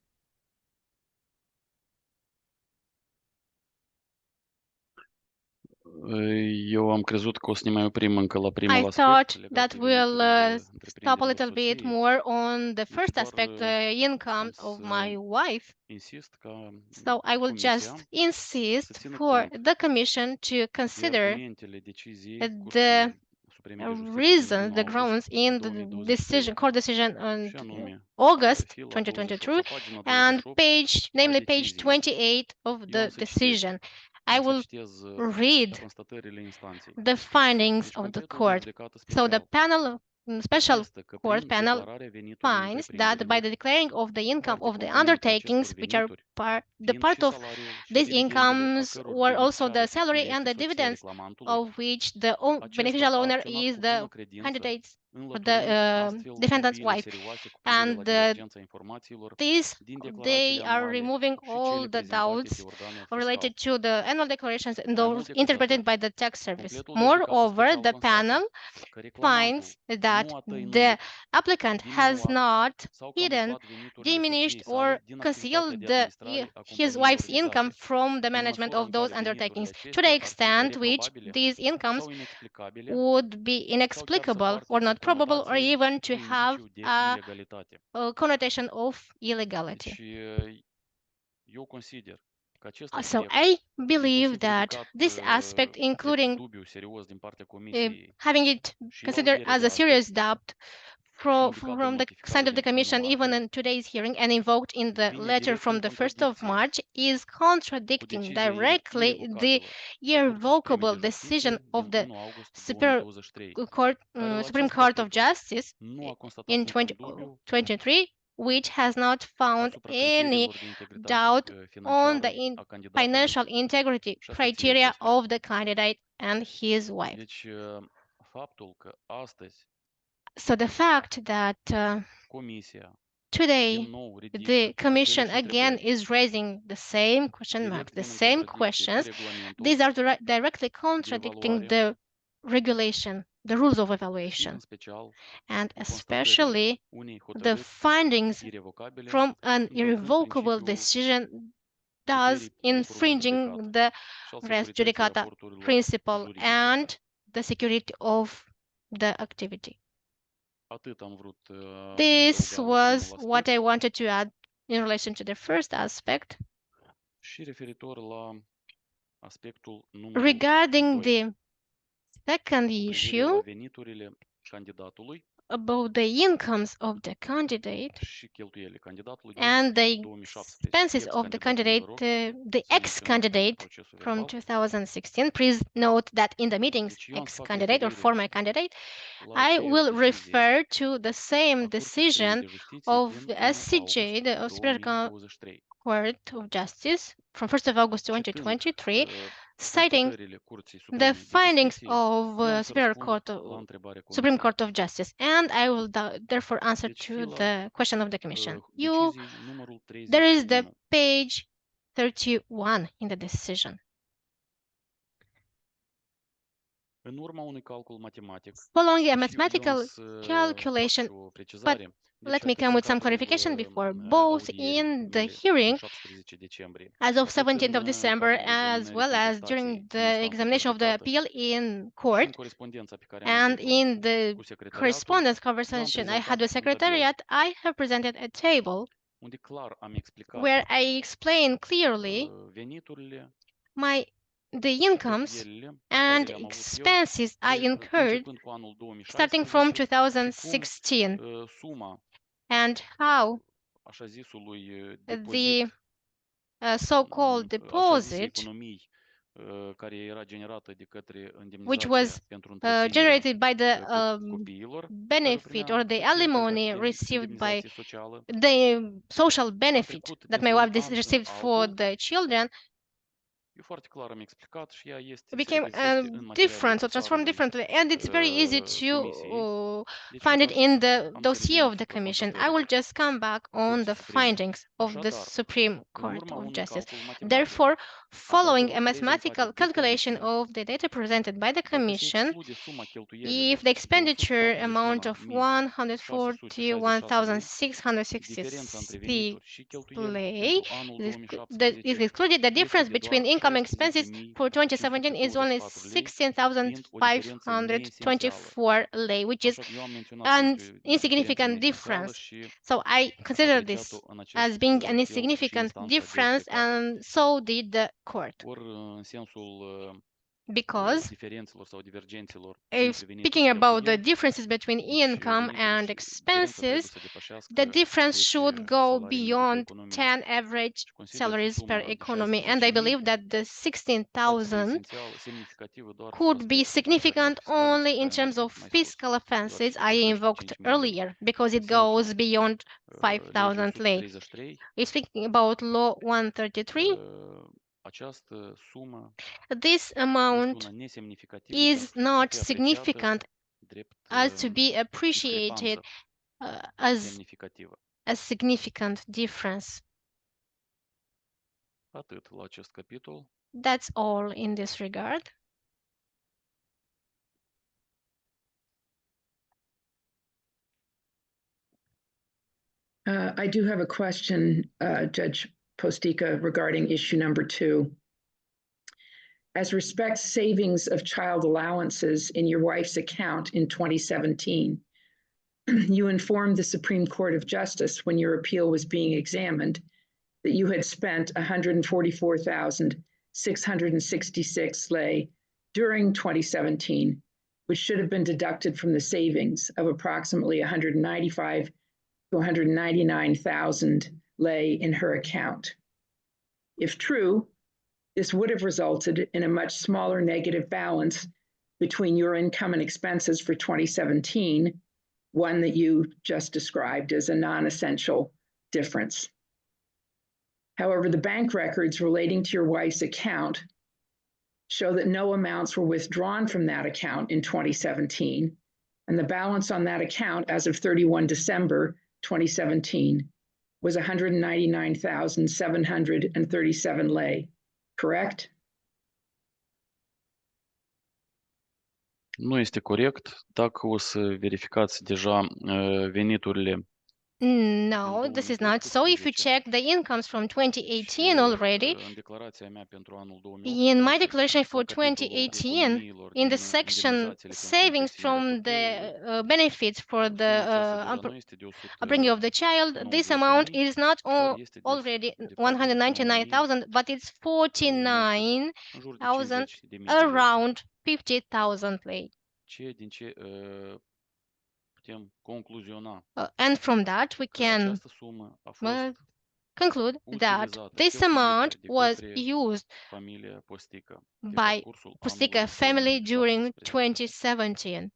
Eu am crezut că o să ne mai oprim încă la primul I aspect thought legat that de we'll veniturile stop a little bit întreprinderilor more on the first Doar, aspect, the income am of să my wife. insist ca So I will Comisia just insist să țină for cont the Commission to de consider argumentele deciziei the Curții Supreme de Justiție din reasons, 1 the grounds august in the 2023, court decision on și anume August fii la 2023 28, la pagina and 28 page, namely page deciziei. 28 of Eu the am să decision. I am să will citez read constatările instanței. the findings Deci, of the completul de court. judecată So the special panel, special atestă că court prin panel declararea veniturilor finds that by the declaring of the income parte of the componente undertakings, acestor which are venituri, the fiind part și of salariul și these dividendele a incomes căror were also the beneficiar salary efectiv and the este soția dividends reclamantului, of which the acesta beneficial a owner acționat is cu the bună credință, candidate's, înlăturând the astfel defendant's îndoielile wife. serioase cu privire la And divergența informațiilor these, din they declarațiile are anuale removing și all cele the prezentate doubts de organul related fiscal. to the annual declarations and Mai those mult decât interpreted atât, by the tax service. completul de judecată Moreover, special the constată panel că finds reclamantul that nu a the tăinuit, applicant has diminuat not sau hidden, camuflat veniturile diminished, soției sale or din concealed activitatea de administrare a his companiilor wife's income vizate, from the în management măsura of în those care undertakings veniturile to the acestea ar fi extent which reprobabile these incomes sau inexplicabile would be sau chiar să inexplicable poartă or o not probable or conotație even to cu have indiciu de a ilegalitate. connotation of illegality. Deci, eu consider că acest So aspect, I believe inclusiv that ridicat this aspect, drept including dubiu serios din partea Comisiei having it și la considered audierea as de a serious astăzi, doubt from the side of the Commission, even in today's hearing, and invoked in the vine letter direct from în the 1st of contradicție March, is cu contradicting decizia directly the irrevocabilă a Curții Supreme irrevocable de decision Justiție of din the 1 august Superior 2023, Court, care la Supreme acest Court of capitol Justice nu a constatat in niciun dubiu 2023, which has not found asupra any criteriilor de integritate doubt on the financiară a candidatului financial integrity și a soției criteria acestuia. of the candidate and his wife. Deci, faptul că astăzi So the fact that Comisia din today nou the ridică Commission aceleași again întrebări is raising the same question mark, direct the vin în same contradicție cu questions. regulamentul These are directly contradicting evaluare, the regulation, the rules of și evaluation, în special and cu constatările especially unei the hotărâri findings irevocabile, from an încălcând irrevocable principiul decision, thus puterii de infringing judecată the și al res securității judicata raporturilor principle juridice. and the security of the activity. Atât am vrut mai This adăuga la was primul what I aspect wanted to add in relation to the first aspect. și referitor la aspectul numărul Regarding 2, the second cu privire la issue veniturile candidatului about the incomes of the candidate și cheltuielile candidatului din and the 2017, expenses of the candidate, the ex-candidate from 2016, please note that in the meetings, Deci eu am să fac ex-candidate or referire former candidate, la I aceeași will decizie refer to the same a Curții Supreme decision de Justiție of din the 1 SCJ, august the Superior 2023, Court of Justice, from 1st of August citând 2023, citing constatările Curții the Supreme de findings Justiție, of eu am să Superior răspund Court la of întrebarea Supreme Comisiei. Court of Justice, and I will therefore answer Deci, to fii la the question of the Commission. deciziei numărul There is the 31. page 31 in the decision. În urma unui calcul matematic, Following a și eu am mathematical să fac calculation, și o precizare. Deci, let me atât come în with some cadrul clarification before, both audierii in the mele din hearing 17 decembrie, as of cât 17th of în December, cadrul as examinării well as contestației during în the instanță examination of the calificată appeal in și court, în corespondența pe care am and avut-o in the cu secretariatul, correspondence v-am conversation I had prezentat with un tabel Secretariat, I have presented a table unde clar am explicat where I explain clearly veniturile, the incomes cheltuielile pe and care le-am avut eu expenses I incurred începând cu anul starting from 2016 și cum 2016, suma and how așa zisului the depozit so-called așa zisei deposit economii care era generată de către which was generated by the benefit or the alimony received by the social benefit that my wife received for the children, became different or transformed differently, and it's very easy to find it in the dossier of the Commission. I will just come back on the findings of the Supreme Court of Justice. Therefore, following a mathematical calculation of the data presented by the Commission, if the expenditure amount of 141,666 lei is excluded, the difference between income expenses for 2017 is only 16,524 lei, which is an insignificant difference. So I consider this as being an insignificant difference, and so did the court. Because speaking about the differences between income and expenses, the difference should go beyond 10 average salaries per economy. And I believe that the 16,000 could be significant only in terms of fiscal offenses I invoked earlier, because it goes beyond 5,000 lei. If speaking about Law 133, this amount is not significant as to be appreciated as a significant difference. That's all in this regard. I do have a question, Judge Postică, regarding issue number 2. As respects savings of child allowances in your wife's account in 2017, you informed the Supreme Court of Justice when your appeal was being examined that you had spent 144,666 lei during 2017, which should have been deducted from the savings of approximately 195 to 199,000 lei in her account. If true, this would have resulted in a much smaller negative balance between your income and expenses for 2017, one that you just described as a non-essential difference. However, the bank records relating to your wife's account show that no amounts were withdrawn from that account in 2017, and the balance on that account as of 31 December 2017 was 199,737 lei, correct? Nu este corect. Dacă o să verificați deja veniturile. No, this is not so. If you check the incomes from 2018 already, in my declaration for 2018, in the section savings from the benefits for the upbringing of the child, this amount is not already 199,000, but it's 49,000, around 50,000 lei. And from that, we can conclude that this amount was used by Postică family during 2017.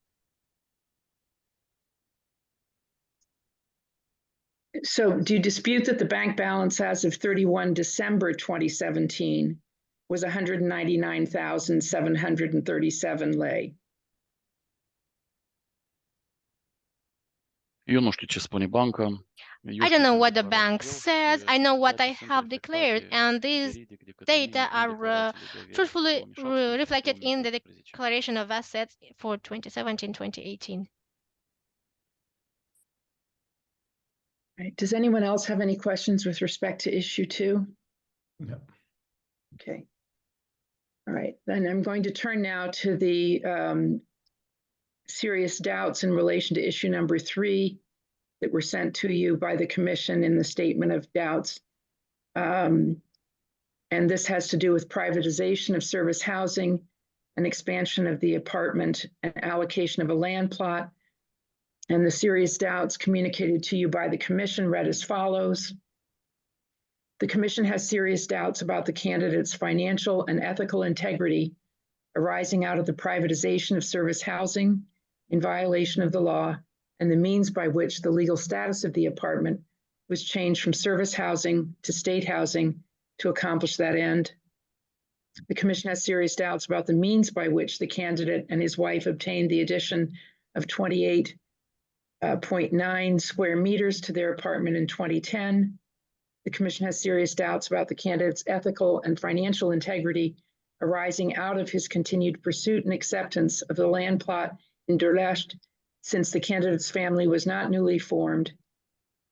So do you dispute that the bank balance as of 31 December 2017 was 199,737 lei? Eu nu știu ce spune banca. I don't know what the bank says. I know what I have declared, and these data are truthfully reflected in the declaration of assets for 2017-2018. Right. Does anyone else have any questions with respect to issue 2? No. Okay. All right, then I'm going to turn now to the serious doubts in relation to issue number 3 that were sent to you by the Commission in the statement of doubts. And this has to do with privatization of service housing, an expansion of the apartment, and allocation of a land plot. And the serious doubts communicated to you by the Commission read as follows. The Commission has serious doubts about the candidate's financial and ethical integrity arising out of the privatization of service housing in violation of the law and the means by which the legal status of the apartment was changed from service housing to state housing to accomplish that end. The Commission has serious doubts about the means by which the candidate and his wife obtained the addition of 28.9 square meters to their apartment in 2010. The Commission has serious doubts about the candidate's ethical and financial integrity arising out of his continued pursuit and acceptance of the land plot in Durlecht since the candidate's family was not newly formed,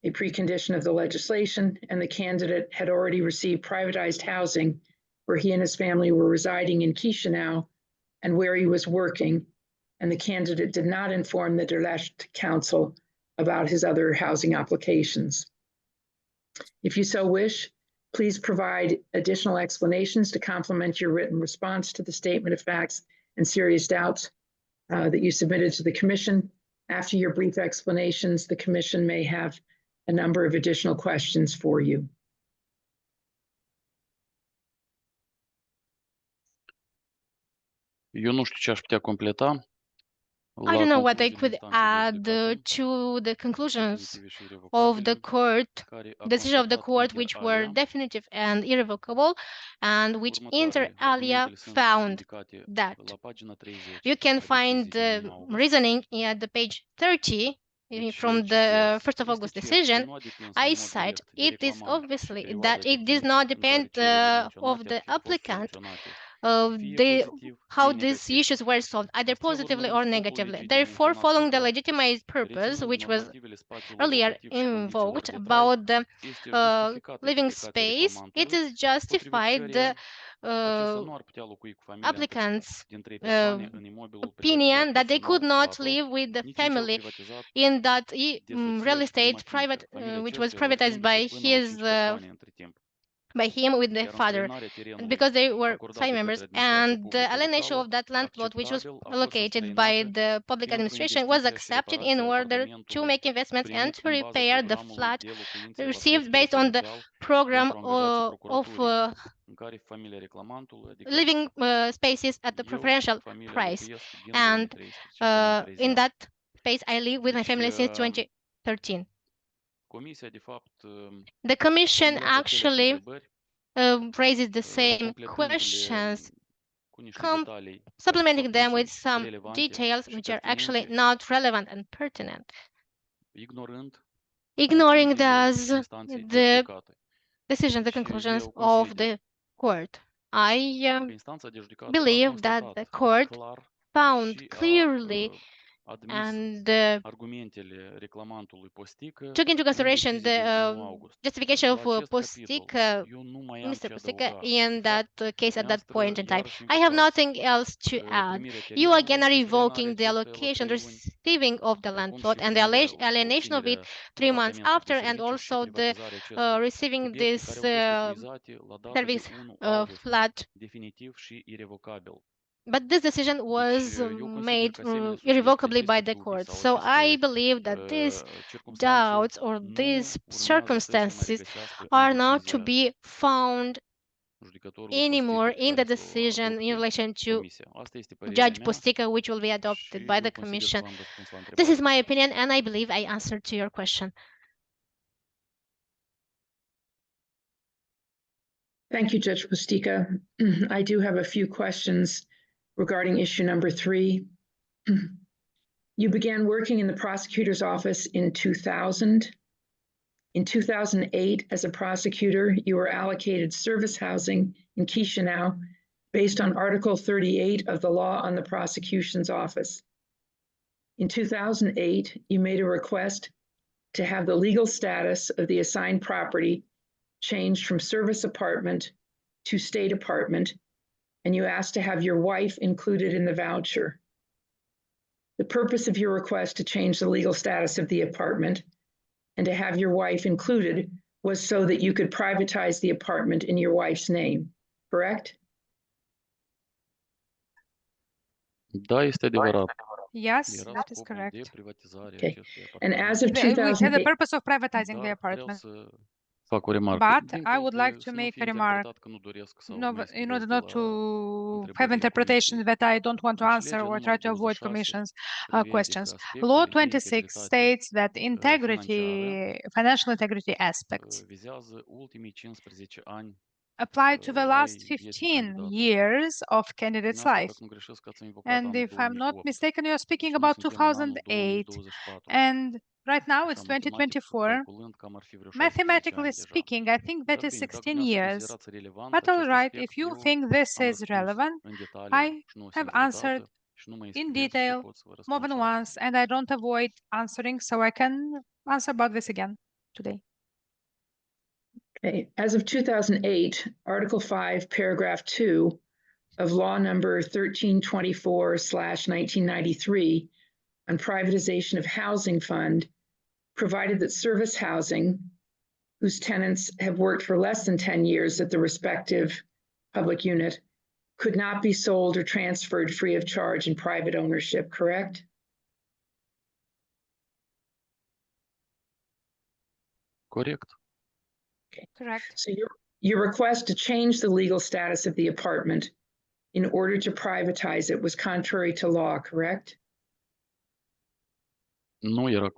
a precondition of the legislation, and the candidate had already received privatized housing where he and his family were residing in Chișinău and where he was working, and the candidate did not inform the Durlecht Council about his other housing applications. If you so wish, please provide additional explanations to complement your written response to the statement of facts and serious doubts that you submitted to the Commission. After your brief explanations, the Commission may have a number of additional questions for you. Eu nu știu ce aș putea completa. I don't know what I could add to the conclusions of the court, decision of the court, which were definitive and irrevocable, and which inter alia found that. You can find the reasoning at the page 30 from the 1st of August decision. I cite, it is obviously that it does not depend of the applicant how these issues were solved, either positively or negatively. Therefore, following the legitimate purpose, which was earlier invoked about the living space, it is justified the applicant's opinion that they could not live with the family in that real estate which was privatized by him with the father, because they were family members, and the alienation of that land plot, which was allocated by the public administration, was accepted in order to make investments and to repair the flat received based on the program of living spaces at the preferential price. And in that space, I live with my family since 2013. The Commission actually raises the same questions, supplementing them with some details which are actually not relevant and pertinent, ignoring thus the decisions, the conclusions of the court. I believe that the court found clearly and took into consideration the justification of Postică, Mr. Postică, in that case at that point in time. I have nothing else to add. You again are revoking the allocation, the receiving of the land plot, and the alienation of it 3 months after, and also the receiving this service flat. But this decision was made irrevocably by the court. So I believe that these doubts or these circumstances are not to be found anymore in the decision in relation to Judge Postică, which will be adopted by the Commission. This is my opinion, and I believe I answered to your question. Thank you, Judge Postică. I do have a few questions regarding issue number 3. You began working in the prosecutor's office in 2000. In 2008, as a prosecutor, you were allocated service housing in Chișinău based on Article 38 of the law on the prosecution's office. In 2008, you made a request to have the legal status of the assigned property changed from service apartment to state apartment, and you asked to have your wife included in the voucher. The purpose of your request to change the legal status of the apartment and to have your wife included was so that you could privatize the apartment in your wife's name, correct? Da, este adevărat. Yes, that is correct. Okay. And as of We had the 2008, purpose of privatizing the apartment. fac o remarcă. But Din I would like păcate, to să nu make fie a remark, interpretat că nu doresc să in urmez order direct not la to have întrebările interpretations comisiei. that I don't want to Deci, answer legea or try numărul to avoid 26 Commission's prevede că questions. aspectele Law de 26 integritate states that financiară financial integrity aspects vizează ultimii 15 ani apply to the last ai vieții 15 candidatului. years of candidate's Dumneavoastră, life. dacă nu greșesc, ați invocat And anul if I'm not 2008. mistaken, you're speaking Deci noi about suntem în anul 2008. 2024. And right now it's Așa, matematic 2024. calculând, cam ar fi vreo 16 Mathematically ani deja. speaking, I think that Dar is bine, dacă 16 dumneavoastră years. considerați relevant But all acest right, aspect, if you eu think this am is răspuns relevant, în detaliu I și nu o have singură answered dată și nu mă in inspirez și detail pot să vă răspund more than și once, and I don't avoid answering, so I can answer about this again today. Okay. As of 2008, Article 5, Paragraph 2 of Law Number 1324/1993 on privatization of housing fund provided that service housing, whose tenants have worked for less than 10 years at the respective public unit, could not be sold or transferred free of charge in private ownership, correct? corect. Correct. So your request to change the legal status of the apartment in order to privatize it was contrary to law, correct?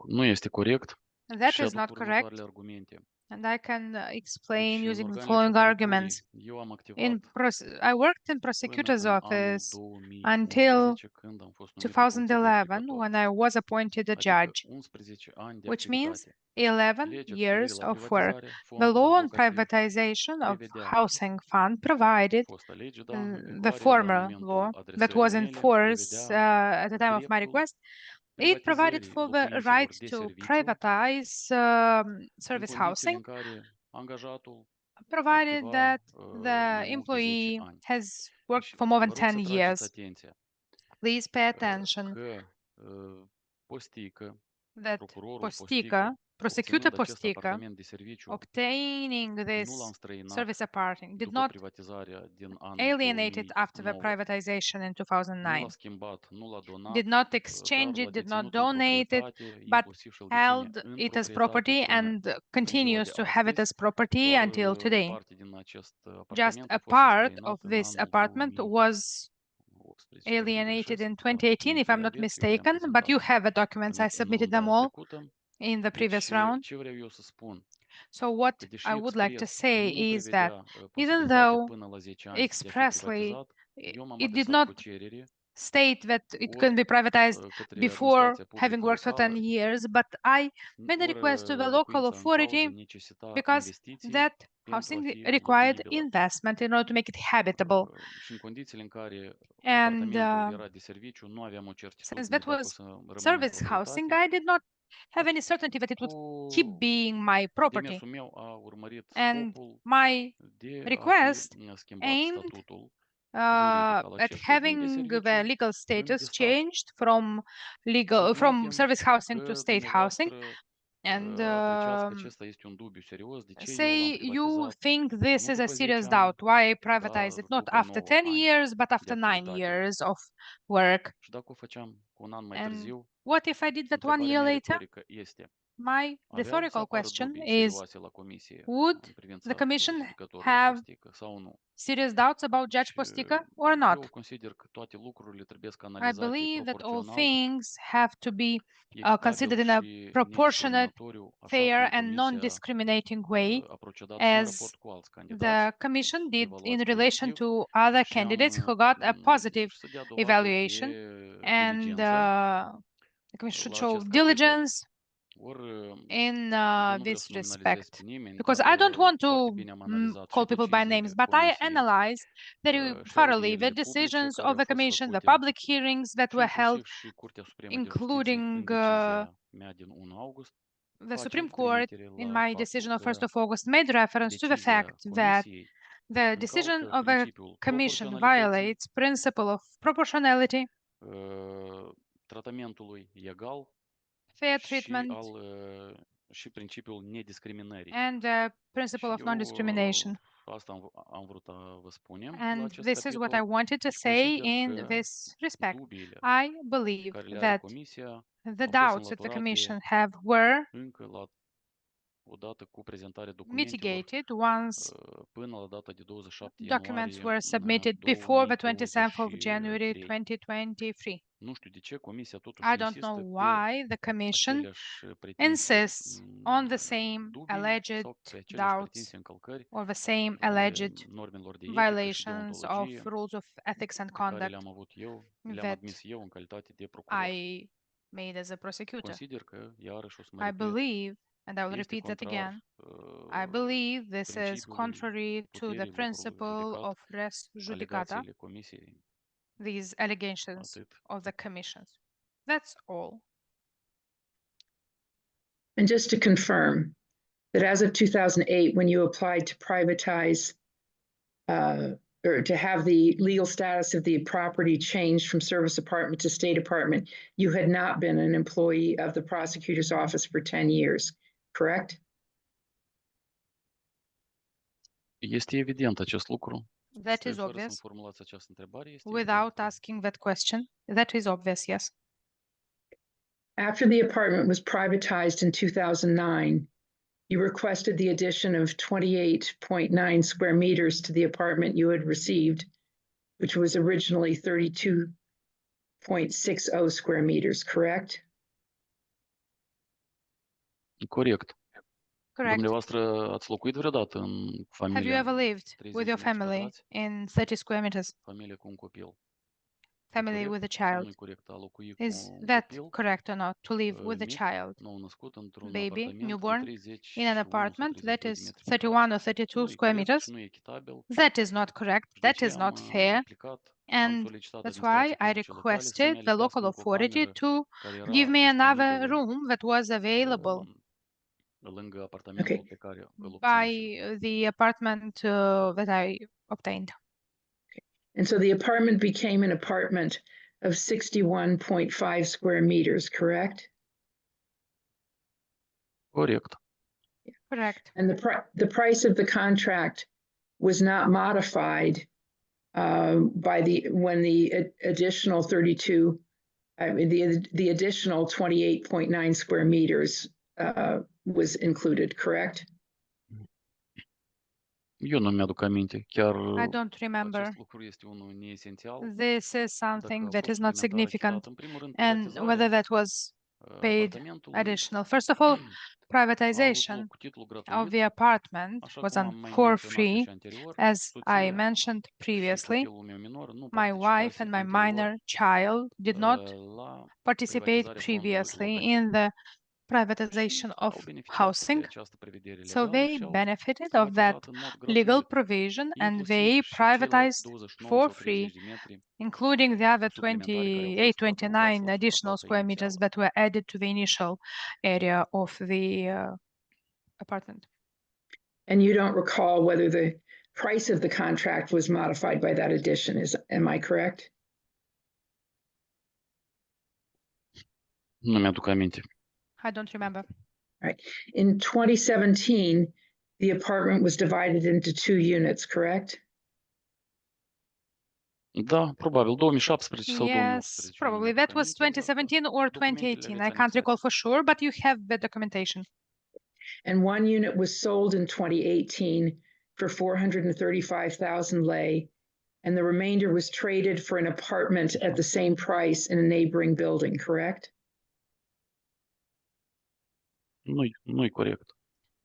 Nu este corect. That Și is aduc not correct. următoarele argumente. And I can explain Deci, în using the organele following procuraturii, arguments. eu am In activat I worked in până prosecutor's în anul office until 2011, când am fost numit în funcție de 2011 judecător. when I was appointed a Adică judge, 11 ani de which means activitate. 11 Legea cu years privire la of work. privatizare The fondului law on locativ, privatization of prevedea housing fund provided fosta lege, da, în the vigoare la former momentul law that adresării was in mele, force prevedea at the time of my dreptul request. It provided privatizării for the locuințelor right de to serviciu privatize în service condițiile housing, în care angajatul provided activa that the mai mult de 10 employee ani. has worked Deci, for more vă than rog 10 să years. trageți atenția Please pay attention că Postică, that procurorul Postică, prosecutor obținând acest Postică, apartament de serviciu, obtaining nu l-a this înstrăinat service apartment did după not privatizarea din anul alienate it after the 2009. privatization in Nu 2009, l-a schimbat, nu l-a donat, did not dar exchange l-a it, did not deținut în donate it, proprietate, but inclusiv și-l deține held în it as proprietate property până and în ziua continues de to have it astăzi. as property Doar until o today. parte din acest Just apartament a a fost part înstrăinat of în this anul apartment was 2018, dacă nu alienated greșesc. in Dacă 2018, if I'm documentele not aveți, eu le-am mistaken, but you prezentat have the documents. I în submitted runda them all trecută. in the previous Deci, round. ce vreau eu să spun? So what Că deși I would like to expres say nu is that prevedea even posibilitatea though până la 10 ani de a fi expressly privatizat, eu m-am it did adresat not cu cerere state that it ori couldn't be privatized către before administrația having publică worked for 10 locală, years, but I made a ori request to the local locuința în authority cauză necesita because investiții that pentru a housing fi required locuibilă. investment in order to make it habitable. Și în condițiile în care And apartamentul era de serviciu, nu aveam o since certitudine that dacă o was să rămân în service housing, proprietate. I did not have any certainty that it would keep Cu being my property. demersul meu a urmărit And scopul my de a request fi schimbat aimed statutul juridic al at acestui bien de having the serviciu legal în de status stat. changed from from Submitem service housing to că state housing. dumneavoastră And apreciați că acesta este un dubiu serios, de ce eu l-am say you privatizat think this nu is a după 10 serious ani, doubt. Why I dar privatize it not după after 9 10 ani years, but de after 9 activitate. years of work? Și dacă o făceam cu un an mai And târziu, what if I did that 1 întrebarea year mea later? retorică este, My aveau să rhetorical apară question dubii is, serioase la comisie would în privința the Commission judecătorului have Postică sau nu? serious doubts about Judge Și Postică or not? eu consider că toate lucrurile trebuie să I analizate believe that all proporțional, things have to be echitabil considered in a și proportionate, nediscriminatoriu, așa fair, cum and comisia non-discriminating way, a procedat și în as raport cu alți the candidați Commission did in evaluați relation pozitiv to other și am candidates who got a positive și să dea dovadă evaluation, de and diligență the Commission should la show acest capitol. diligence Ori in eu nu vreau this să nominalizez respect. pe nimeni, Because dar I don't want to foarte bine am analizat call și people by names, deciziile but I comisiei analyzed very și thoroughly the audierile publice decisions care of au the fost Commission, the făcute public hearings that și were held, inclusiv și Curtea Supremă de Justiție în including decizia mea din 1 august, the Supreme facem Court trimitere in la my decision faptul of 1st că of August made reference to the decizia fact that comisiei the decision încalcă of a principiul commission proporționalității, violates principle of proportionality, tratamentului egal fair și treatment, și principiul nediscriminării. and the principle Și of eu non-discrimination. asta am vrut să vă spunem la And acest this is what I capitol. wanted to Deci say consider in că this respect. dubiile I believe care le are that comisia the au fost doubts that the Commission înlăturate have were încă la odată cu prezentarea documentelor mitigated once până la data de 27 documents ianuarie were submitted before the 27th of January 2023. 2023. Nu știu de ce Comisia totuși I don't know insistă pe why the Commission aceleași pretenții insists on the same dubii alleged sau pe aceleași doubts pretenții încălcări or the same ale alleged normelor de etică și violations of deontologie rules of ethics and pe care conduct le-am avut eu, le-am that admis eu în calitate de procuror. I made as a prosecutor. Consider că, iarăși o să mă I repet, believe, and I will este repeat that contrar again, I believe this is principiului contrary to the puterii lucrului principle judecat, of res judicata, alegațiile Comisiei, these allegations atât. of the commissions. That's all. And just to confirm that as of 2008, when you applied to privatize or to have the legal status of the property changed from service apartment to state apartment, you had not been an employee of the prosecutor's office for 10 years, correct? Este evident acest lucru. That is Fără să-mi obvious. formulați această întrebare, este Without evident. asking that question, that is obvious, yes. After the apartment was privatized in 2009, you requested the addition of 28.9 square meters to the apartment you had received, which was originally 32.60 square meters, correct? Corect. Correct. Dumneavoastră ați locuit vreodată în Have you familia ever lived 30 with your de metri family pătrați? in 30 square meters? Familie cu un copil. Family with a Corect sau child. nu-i corect a locui cu Is un that copil correct or not? To live with a mic, child, nou născut, într-un baby, apartament de newborn, 30 in an sau apartment that 32 de is metri 31 or pătrați. 32 Nu-i square corect meters? și nu e echitabil. That is not correct. Și de That aceea is not am fair. aplicat, am And solicitat that's why administrației I publice locale să-mi requested the local alipească încă o authority cameră to care give era me another disponibilă room that was available lângă apartamentul pe care îl by obținusem. the apartment that I obtained. And so the apartment became an apartment of 61.5 square meters, correct? Corect. Correct. And the price of the contract was not modified by when the additional 32, I mean, the additional 28.9 square meters was included, correct? Eu nu mi-aduc aminte. Chiar I don't remember. acest lucru este unul neesențial. This is Dacă something a that fost is not suplimentar significant, achitat, în primul rând, and whether that was paid apartamentului additional. First of all, a avut privatization loc cu titlul of gratuit, the apartment așa was cum on am mai for menționat free, și anterior. as I Soția mentioned și previously. copilul meu minor nu My wife participase and my anterior minor child did not la participate privatizarea fondului previously locativ. in the Și privatization au of beneficiat de housing, această prevedere so legală they și au benefited of that privatizat în mod legal gratuit, provision and inclusiv they și ceilalți privatized 29 for sau 30 free, de metri including the other suplimentari care au 28, fost adăugați 29 la additional suprafața square meters inițială. that were added to the initial area of the apartment. And you don't recall whether the price of the contract was modified by that addition, am I correct? Nu mi-aduc aminte. I don't remember. Right. In 2017, the apartment was divided into 2 units, correct? Da, probabil 2017 sau Yes, 2018. probably that was 2017 or 2018. I can't recall for sure, but you have the documentation. And 1 unit was sold in 2018 for 435,000 lei, and the remainder was traded for an apartment at the same price in a neighboring building, correct? Nu-i corect.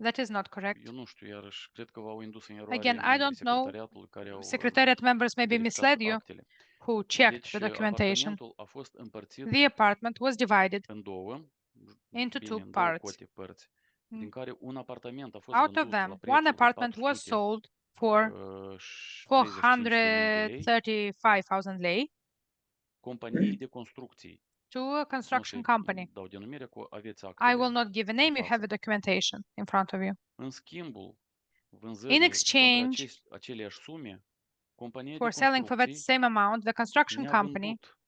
That is not correct. Eu nu știu, iarăși, cred că v-au indus în eroare Again, I membrii don't know. secretariatului care au Secretariat members maybe verificat misled you, actele. who checked Deci, the documentation. apartamentul a fost împărțit The apartment was divided în două, into bine, two în două parts. părți, din care un apartament a fost Out of vândut them, la one prețul de apartment was 400 sold for 435,000 lei companiei de construcții. to a construction Nu company. dau denumire cu aveți I actele. will not give a name, you have the documentation in front of you. În schimbul In vânzării exchange aceleași sume, compania de for selling for that construcții same amount, the construction ne-a company vândut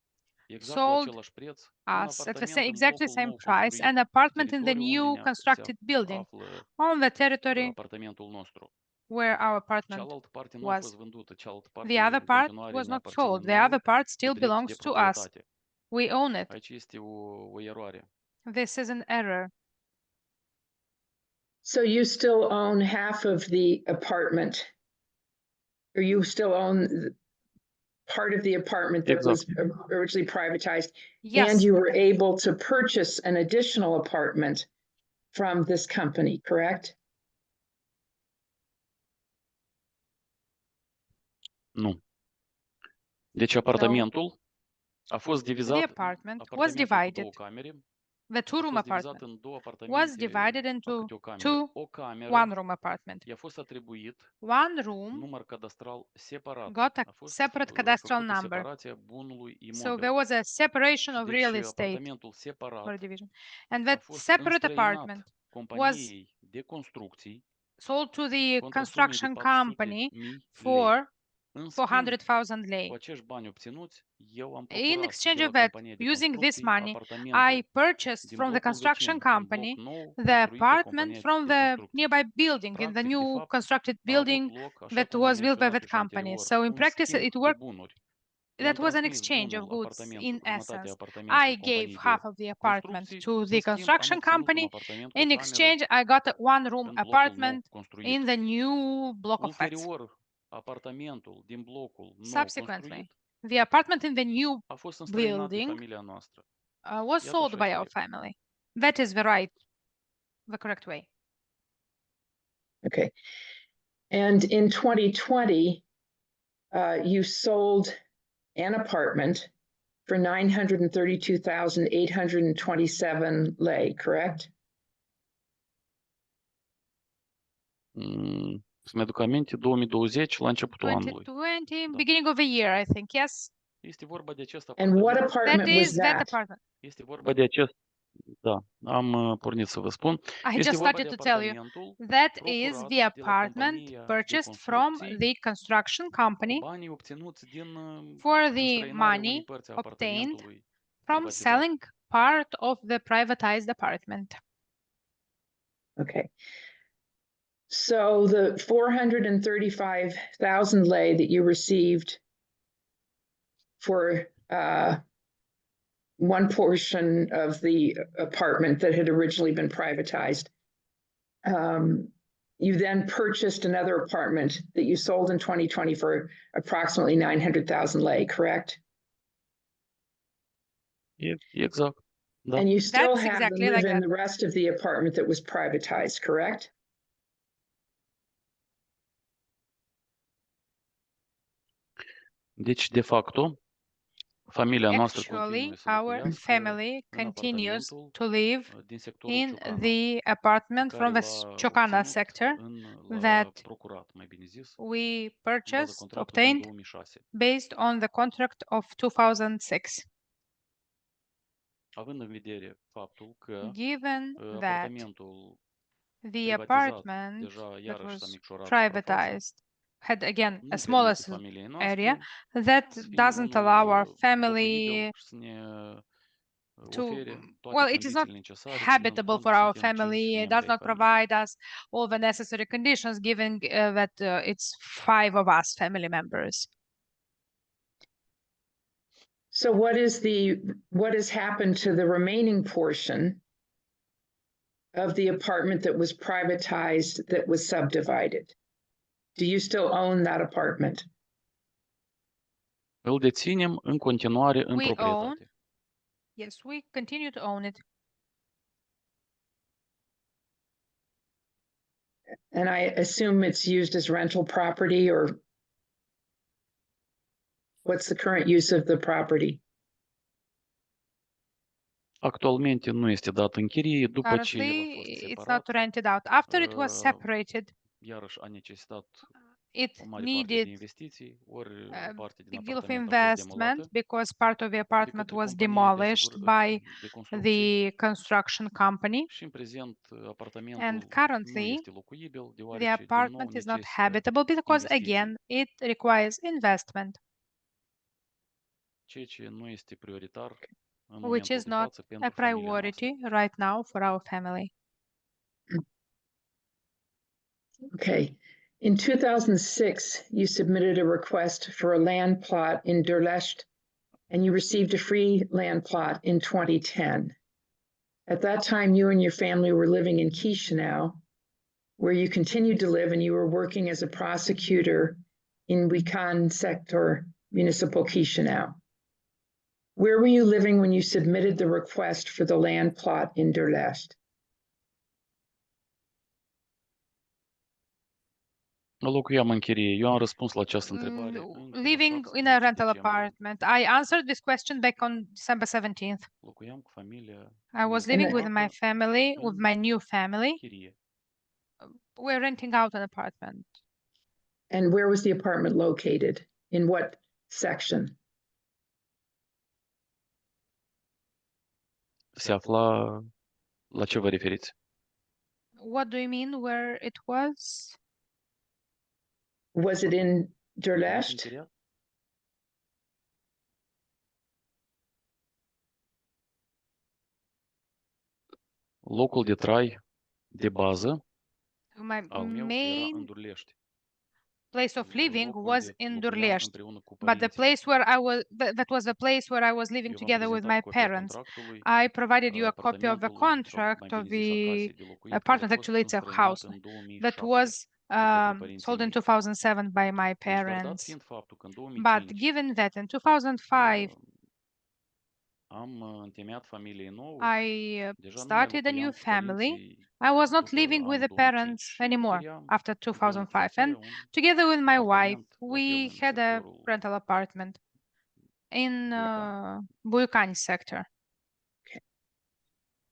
exact la sold același preț un us at the apartament same, în exactly blocul same nou price, construit, an apartment in the teritoriul unde new constructed se building află on the territory apartamentul nostru. where our apartment Cealaltă parte nu a was. fost vândută, cealaltă parte The other în part continuare was ne not aparține sold. The nouă other part cu still drept de belongs to us. proprietate. We own it. Aici este o eroare. This is an error. So you still own half of the apartment? Or you still own part of the apartment that was originally privatized? Yes. And you were able to purchase an additional apartment from this company, correct? Nu. Deci apartamentul a fost divizat. The apartment was divided. Două camere. The two-room apartment was divided into two one-room apartment. I-a fost atribuit One room număr cadastral separat. got a separate cadastral number. So there was a separation of real estate for a division. And that separate apartment was sold to the construction company for 400,000 lei. In exchange of that, using this money, I purchased from the construction company the apartment from the nearby building, in the new constructed building that was built by that company. So in practice, it worked. That was an exchange of goods in essence. I gave half of the apartment to the construction company. In exchange, I got a one-room apartment in the new block of flats. Subsequently, the apartment in the new building was sold by our family. That is the correct way. Okay. And in 2020, you sold an apartment for 932,827 lei, correct? Să-mi aduc aminte, 2020, la începutul anului. 2020, beginning of the year, I think, yes. Este vorba de acest And what apartment was that? Apartment. Este vorba de acest. Da, am pornit să vă spun. I just started to tell you. That is the apartment purchased from the construction company for the money obtained from selling part of the privatized apartment. Okay. So the 435,000 lei that you received for one portion of the apartment that had originally been privatized, you then purchased another apartment that you sold in 2020 for approximately 900,000 lei, correct? Exact. Da. And you still That's have exactly to live like in that. the rest of the apartment that was privatized, correct? Deci, de facto, familia noastră Actually, our family continues to live in the apartment from the Ciocana sector that we purchased, obtained, based on the contract of 2006. Având în vedere faptul că Given that the privatizat apartment deja that iarăși was s-a micșorat privatized had again nu a smaller permite familiei area noastre that să fie doesn't unul allow our locuibil family și să ne to, ofere toate well, it is not condițiile necesare, ținând habitable cont for că our suntem 5 family. It membri does ai not familiei. provide us all the necessary conditions, given that it's 5 of us family members. So what has happened to the remaining portion of the apartment that was privatized, that was subdivided? Do you still own that apartment? Îl deținem în continuare în proprietate. Yes, we continue to own it. And I assume it's used as rental property, or what's the current use of the property? Actualmente nu este dat în chirie, după ce el a Currently, fost it's not separat, rented out. After it was separated, iarăși a necesitat it o mare parte de needed investiții, ori a parte din big deal of apartament a fost investment demolată because part of the apartment de was către demolished companiile by de construcții the construction company. și în prezent apartamentul And nu currently, este locuibil, the deoarece din nou apartment is not necesită habitable because, investiții, again, it requires investment, ceea ce nu este prioritar în which momentul is de not față pentru a familia noastră. priority right now for our family. Okay. In 2006, you submitted a request for a land plot in Durlești, and you received a free land plot in 2010. At that time, you and your family were living in Chișinău, where you continued to live and you were working as a prosecutor in Buiucani sector, municipal Chișinău. Where were you living when you submitted the request for the land plot in Durlești? Locuiam în chirie. Eu am răspuns la această întrebare. Living in a rental apartment. I answered this question back on December 17th. Locuiam cu familia. I was living with my family, with my new family. We're renting out an apartment. And where was the apartment located? In what section? Se afla la ce vă referiți? What do you mean where it was? Was it in Durlești? Locul de trai de bază My al meu era main în Durlești. place of living was in Durlești, but the place where I was, that was the place where I was living together with my parents. I provided you a copy of the contract of the apartment. Actually, it's a house that was sold in 2007 by my parents. But given that in 2005, I started a new family, I was not living with the parents anymore after 2005. And together with my wife, we had a rental apartment in Buiucani sector.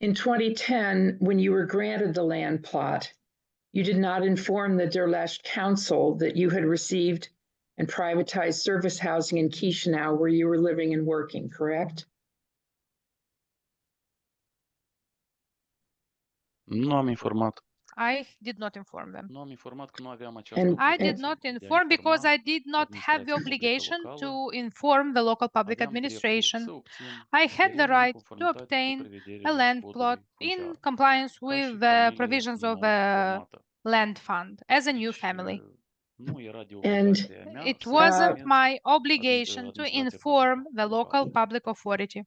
In 2010, when you were granted the land plot, you did not inform the Durlești Council that you had received and privatized service housing in Chișinău where you were living and working, correct? Nu am informat. I did not inform them. Nu am informat că nu aveam această I did not inform because I did not have the obligation to inform the local public administration. I had the right to obtain a land plot in compliance with the provisions of a land fund as a new family. And it wasn't my obligation to inform the local public authority.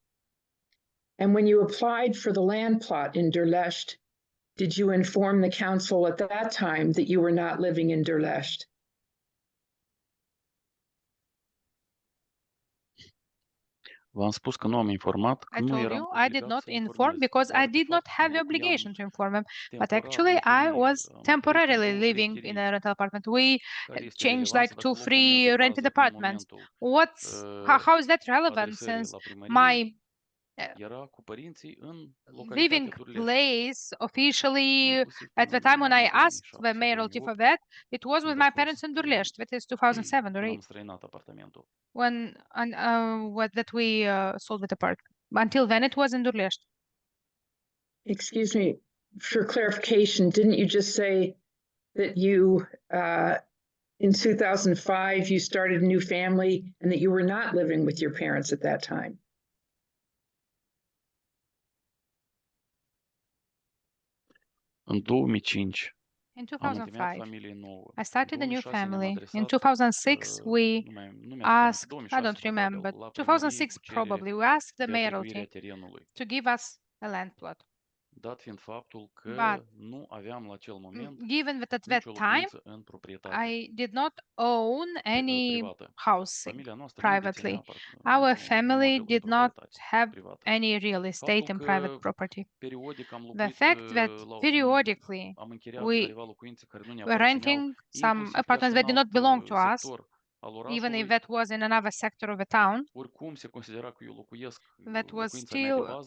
And when you applied for the land plot in Durlești, did you inform the council at that time that you were not living in Durlești? V-am spus că nu am informat. I told you I did not inform because I did not have the obligation to inform them. But actually, I was temporarily living in a rental apartment. We changed like 2-3 rented apartments. How is that relevant since my living place officially at the time when I asked the mayoralty for that, it was with my parents in Durlești. That is 2007 or 8. When that we sold the apartment. Until then, it was in Durlești. Excuse me, for clarification, didn't you just say that you, in 2005, you started a new family and that you were not living with your parents at that time? În 2005. In 2005, I started a new family. In 2006, we asked, I don't remember, 2006 probably, we asked the mayoralty to give us a land plot. Dat fiind faptul că But nu aveam la acel moment given that at that time, I did not own any housing privately. Our family did not have any real estate and private property. The fact that periodically we were renting some apartments that did not belong to us, even if that was in another sector of the town, that was still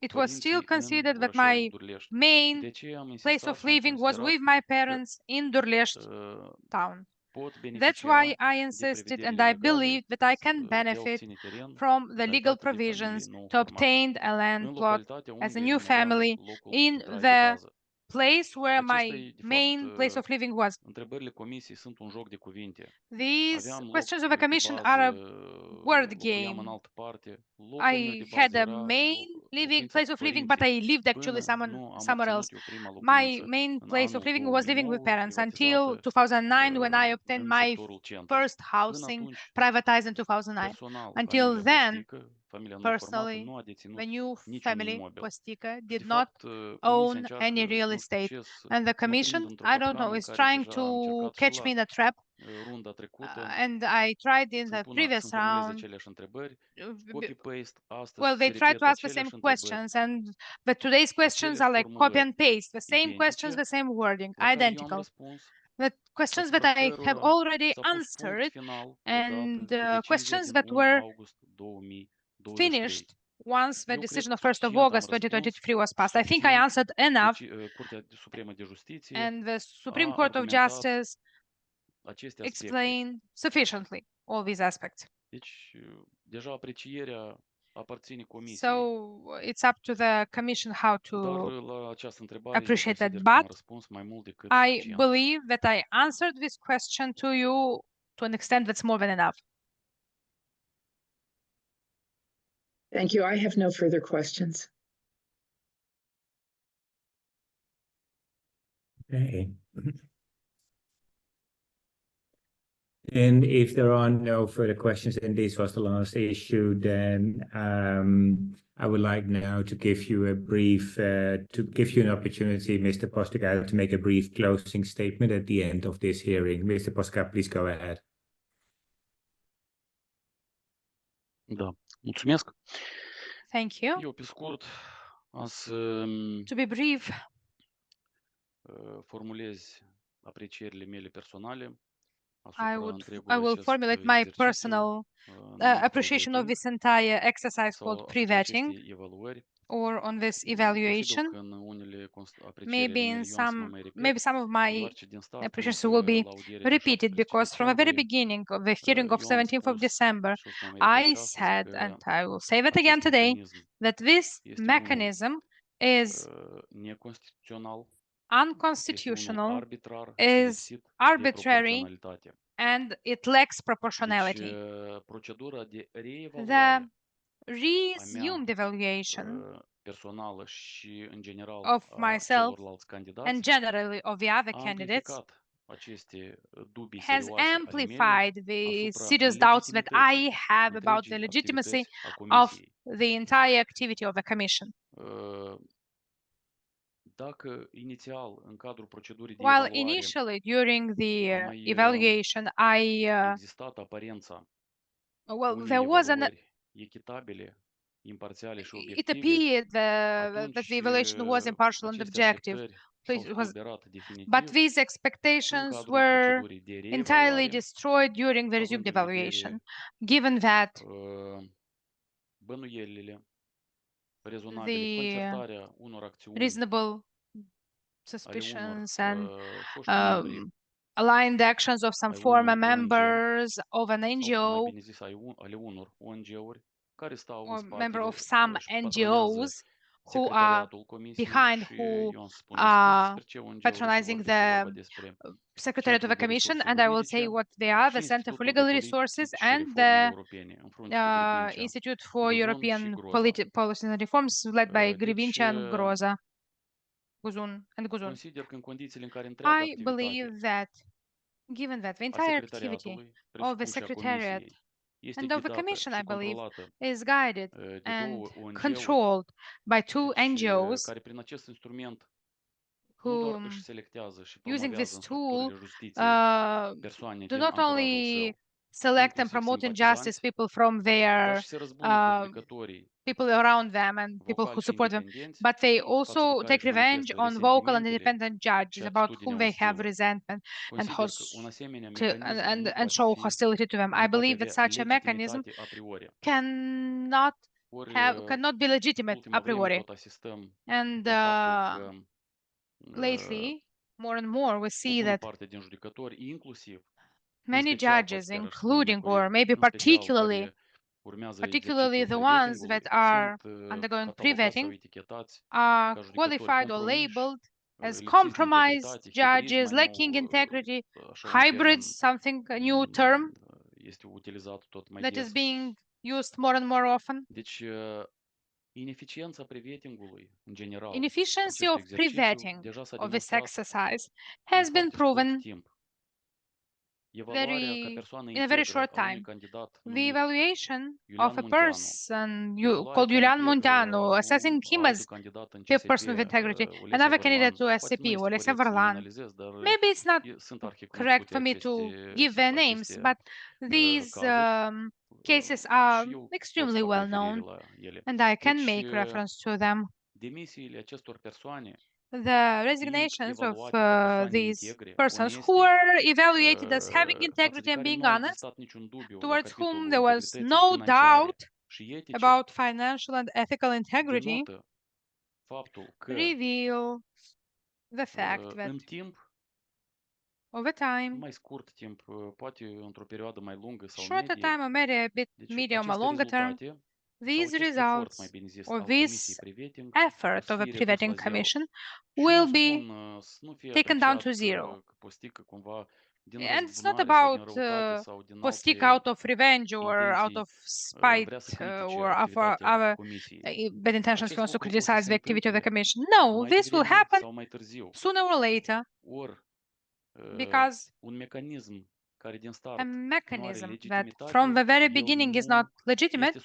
it was still considered that my main place of living was with my parents in Durlești town. That's why I insisted and I believe that I can benefit from the legal provisions to obtain a land plot as a new family in the place where my main place of living was. These questions of the commission are a word game. I had a main place of living, but I lived actually somewhere else. My main place of living was living with parents until 2009 when I obtained my first housing privatized in 2009. Until then, personally, the new family, Postică, did not own any real estate. And the commission, I don't know, is trying to catch me in a trap. And I tried in the previous round. Well, they tried to ask the same questions, but today's questions are like copy and paste, the same questions, the same wording, identical. The questions that I have already answered and questions that were finished once the decision of 1st of August 2023 was passed. I think I answered enough, and the Supreme Court of Justice explained sufficiently all these aspects. So it's up to the commission how to appreciate that. But I believe that I answered this question to you to an extent that's more than enough. Thank you. I have no further questions. Okay. And if there are no further questions, and this was the last issue, then I would like now to give you a brief, to give you an opportunity, Mr. Postică, to make a brief closing statement at the end of this hearing. Mr. Postică, please go ahead. Da, mulțumesc. Thank you. Eu, pe scurt, to be brief, formulez aprecierile mele personale. I will formulate my personal appreciation of this entire exercise called pre-vetting, or on this evaluation. Maybe some of my appreciation will be repeated, because from the very beginning of the hearing of 17th of December, I said, and I will say that again today, that this mechanism is unconstitutional, is arbitrary, and it lacks proportionality. The resumed evaluation of myself and generally of the other candidates has amplified the serious doubts that I have about the legitimacy of the entire activity of the Commission. While initially, during the evaluation, there was it appeared that the evaluation was impartial and objective, but these expectations were entirely destroyed during the resumed evaluation, given that the reasonable suspicions and aligned actions of some former members of an NGO or member of some NGOs who are behind, who are patronizing the Secretariat of the Commission, and I will say what they are: the Center for Legal Resources and the Institute for European Policies and Reforms, led by Grivincea and Groza. Guzun. I believe that, given that the entire activity of the Secretariat and of the Commission, I believe, is guided and controlled by two NGOs who, using this tool, do not only select and promote injustice people from their people around them and people who support them, but they also take revenge on vocal and independent judges about whom they have resentment and show hostility to them. I believe that such a mechanism cannot be legitimate a priori. And lately, more and more, we see that many judges, including, or maybe particularly the ones that are undergoing pre-vetting, are qualified or labeled as compromised judges, lacking integrity, hybrids, something, a new term that is being used more and more often. Inefficiency of pre-vetting of this exercise has been proven in a very short time. The evaluation of a person called Iulian Munteanu, assessing him as fifth person of integrity, another candidate to SCP, Olesea Varlan. Maybe it's not correct for me to give their names, but these cases are extremely well known, and I can make reference to them. The resignations of these persons who were evaluated as having integrity and being honest, towards whom there was no doubt about financial and ethical integrity, reveal the fact that over time, shorter time or maybe a bit medium or longer term, these results or this effort of a preventing commission will be taken down to zero. And it's not about Postică out of revenge or out of spite or for other bad intentions he wants to criticize the activity of the commission. No, this will happen sooner or later because a mechanism that from the very beginning is not legitimate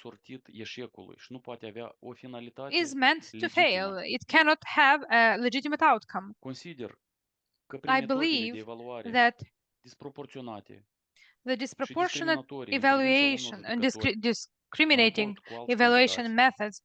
is meant to fail. It cannot have a legitimate outcome. I believe that the disproportionate evaluation and discriminating evaluation methods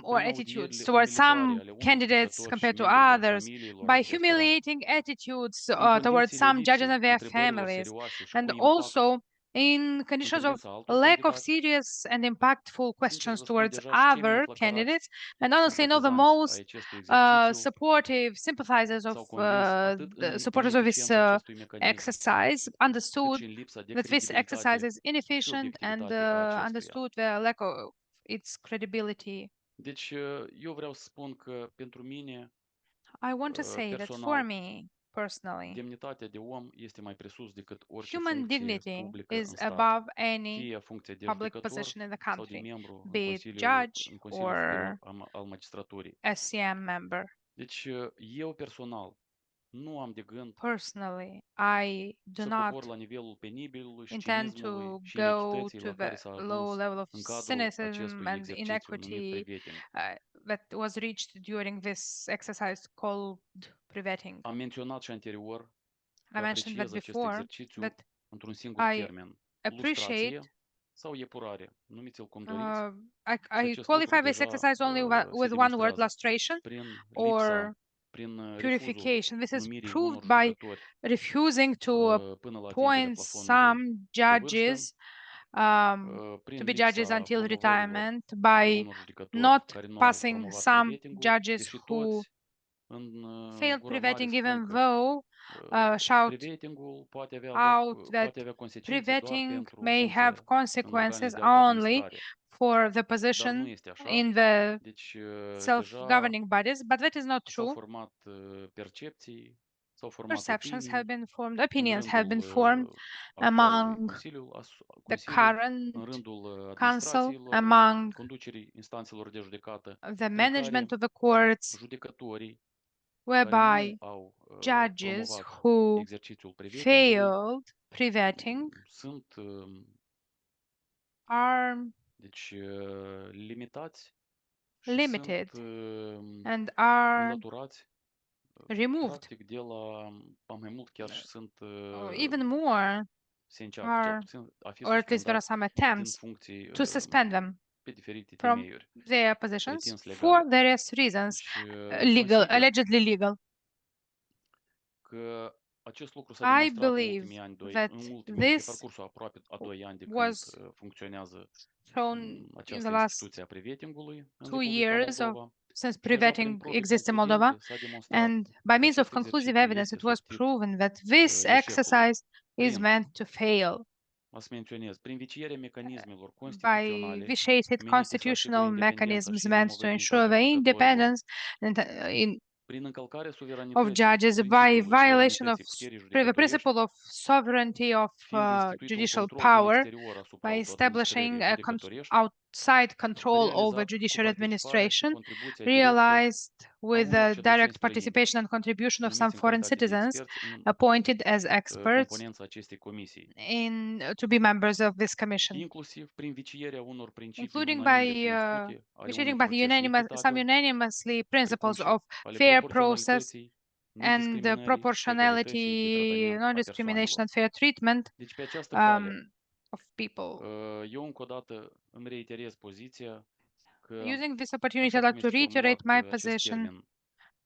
or attitudes towards some candidates compared to others, by humiliating attitudes towards some judges and their families, and also in conditions of lack of serious and impactful questions towards other candidates. And honestly, the most supportive sympathizers of the supporters of this exercise understood that this exercise is inefficient and understood the lack of its credibility. I want to say that for me, personally, human dignity is above any public position in the country, be it judge or SCM member. Personally, I do not intend to go to the low level of cynicism and inequity that was reached during this exercise called preventing. I mentioned that before, but I appreciate I qualify this exercise only with one word, lustration or purification. This is proved by refusing to appoint some judges to be judges until retirement, by not passing some judges who failed preventing, even though shout out that preventing may have consequences only for the position in the self-governing bodies, but that is not true. Perceptions have been formed, opinions have been formed among the current council, among the management of the courts, whereby judges who failed preventing are limited and are removed. Even more, or at least there are some attempts to suspend them from their positions for various reasons, allegedly legal. I believe that this was shown in the last 2 years since preventing exists in Moldova, and by means of conclusive evidence, it was proven that this exercise is meant to fail. By vitiated constitutional mechanisms meant to ensure the independence of judges, by violation of the principle of sovereignty of judicial power, by establishing outside control over judicial administration, realized with the direct participation and contribution of some foreign citizens appointed as experts to be members of this commission, including by vitiating by some unanimously principles of fair process and proportionality, non-discrimination and fair treatment of people. Using this opportunity, I'd like to reiterate my position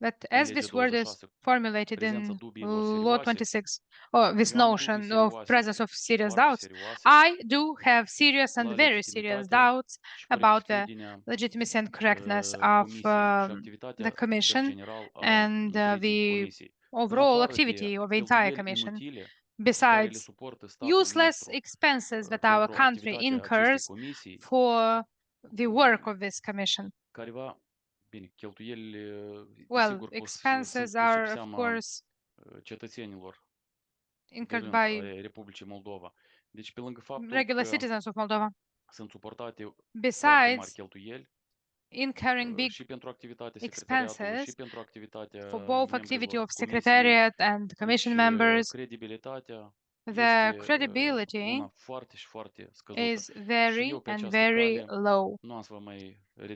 that as this word is formulated in Law 26, or this notion of presence of serious doubts, I do have serious and very serious doubts about the legitimacy and correctness of the Commission and the overall activity of the entire Commission. Besides, useless expenses that our country incurs for the work of this Commission. Well, expenses are, of course, incurred by regular citizens of Moldova. Besides, incurring big expenses for both activity of Secretariat and Commission members, the credibility is very and very low.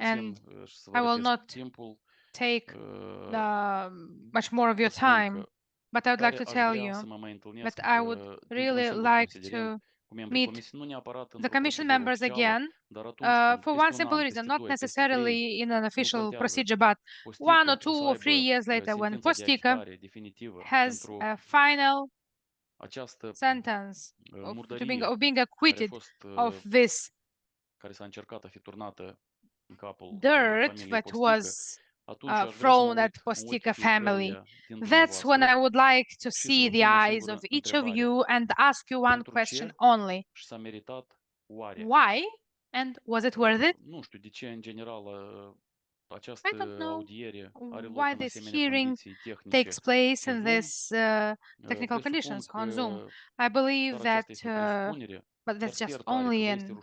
And I will not take much more of your time, but I would like to tell you that I would really like to meet the Commission members again for one simple reason, not necessarily in an official procedure, but 1 or 2 or 3 years later, when Postică has a final sentence of being acquitted of this dirt that was thrown at Postică family. That's when I would like to see the eyes of each of you and ask you one question only. Why? And was it worth it? I don't know why this hearing takes place in this technical conditions on Zoom. I believe that, but that's just only an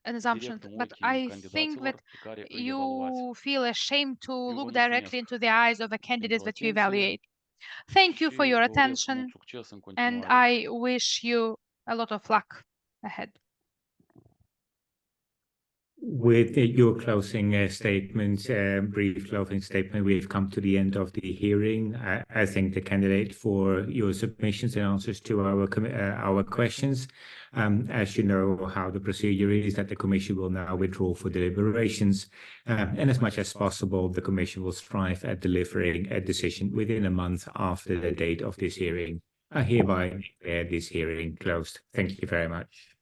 assumption. But I think that you feel ashamed to look directly into the eyes of the candidates that you evaluate. Thank you for your attention, and I wish you a lot of luck ahead. With your closing statement, brief closing statement, we've come to the end of the hearing. I thank the candidate for your submissions and answers to our questions. As you know, how the procedure is that the Commission will now withdraw for deliberations, and as much as possible, the Commission will strive at delivering a decision within a month after the date of this hearing. I hereby declare this hearing closed. Thank you very much.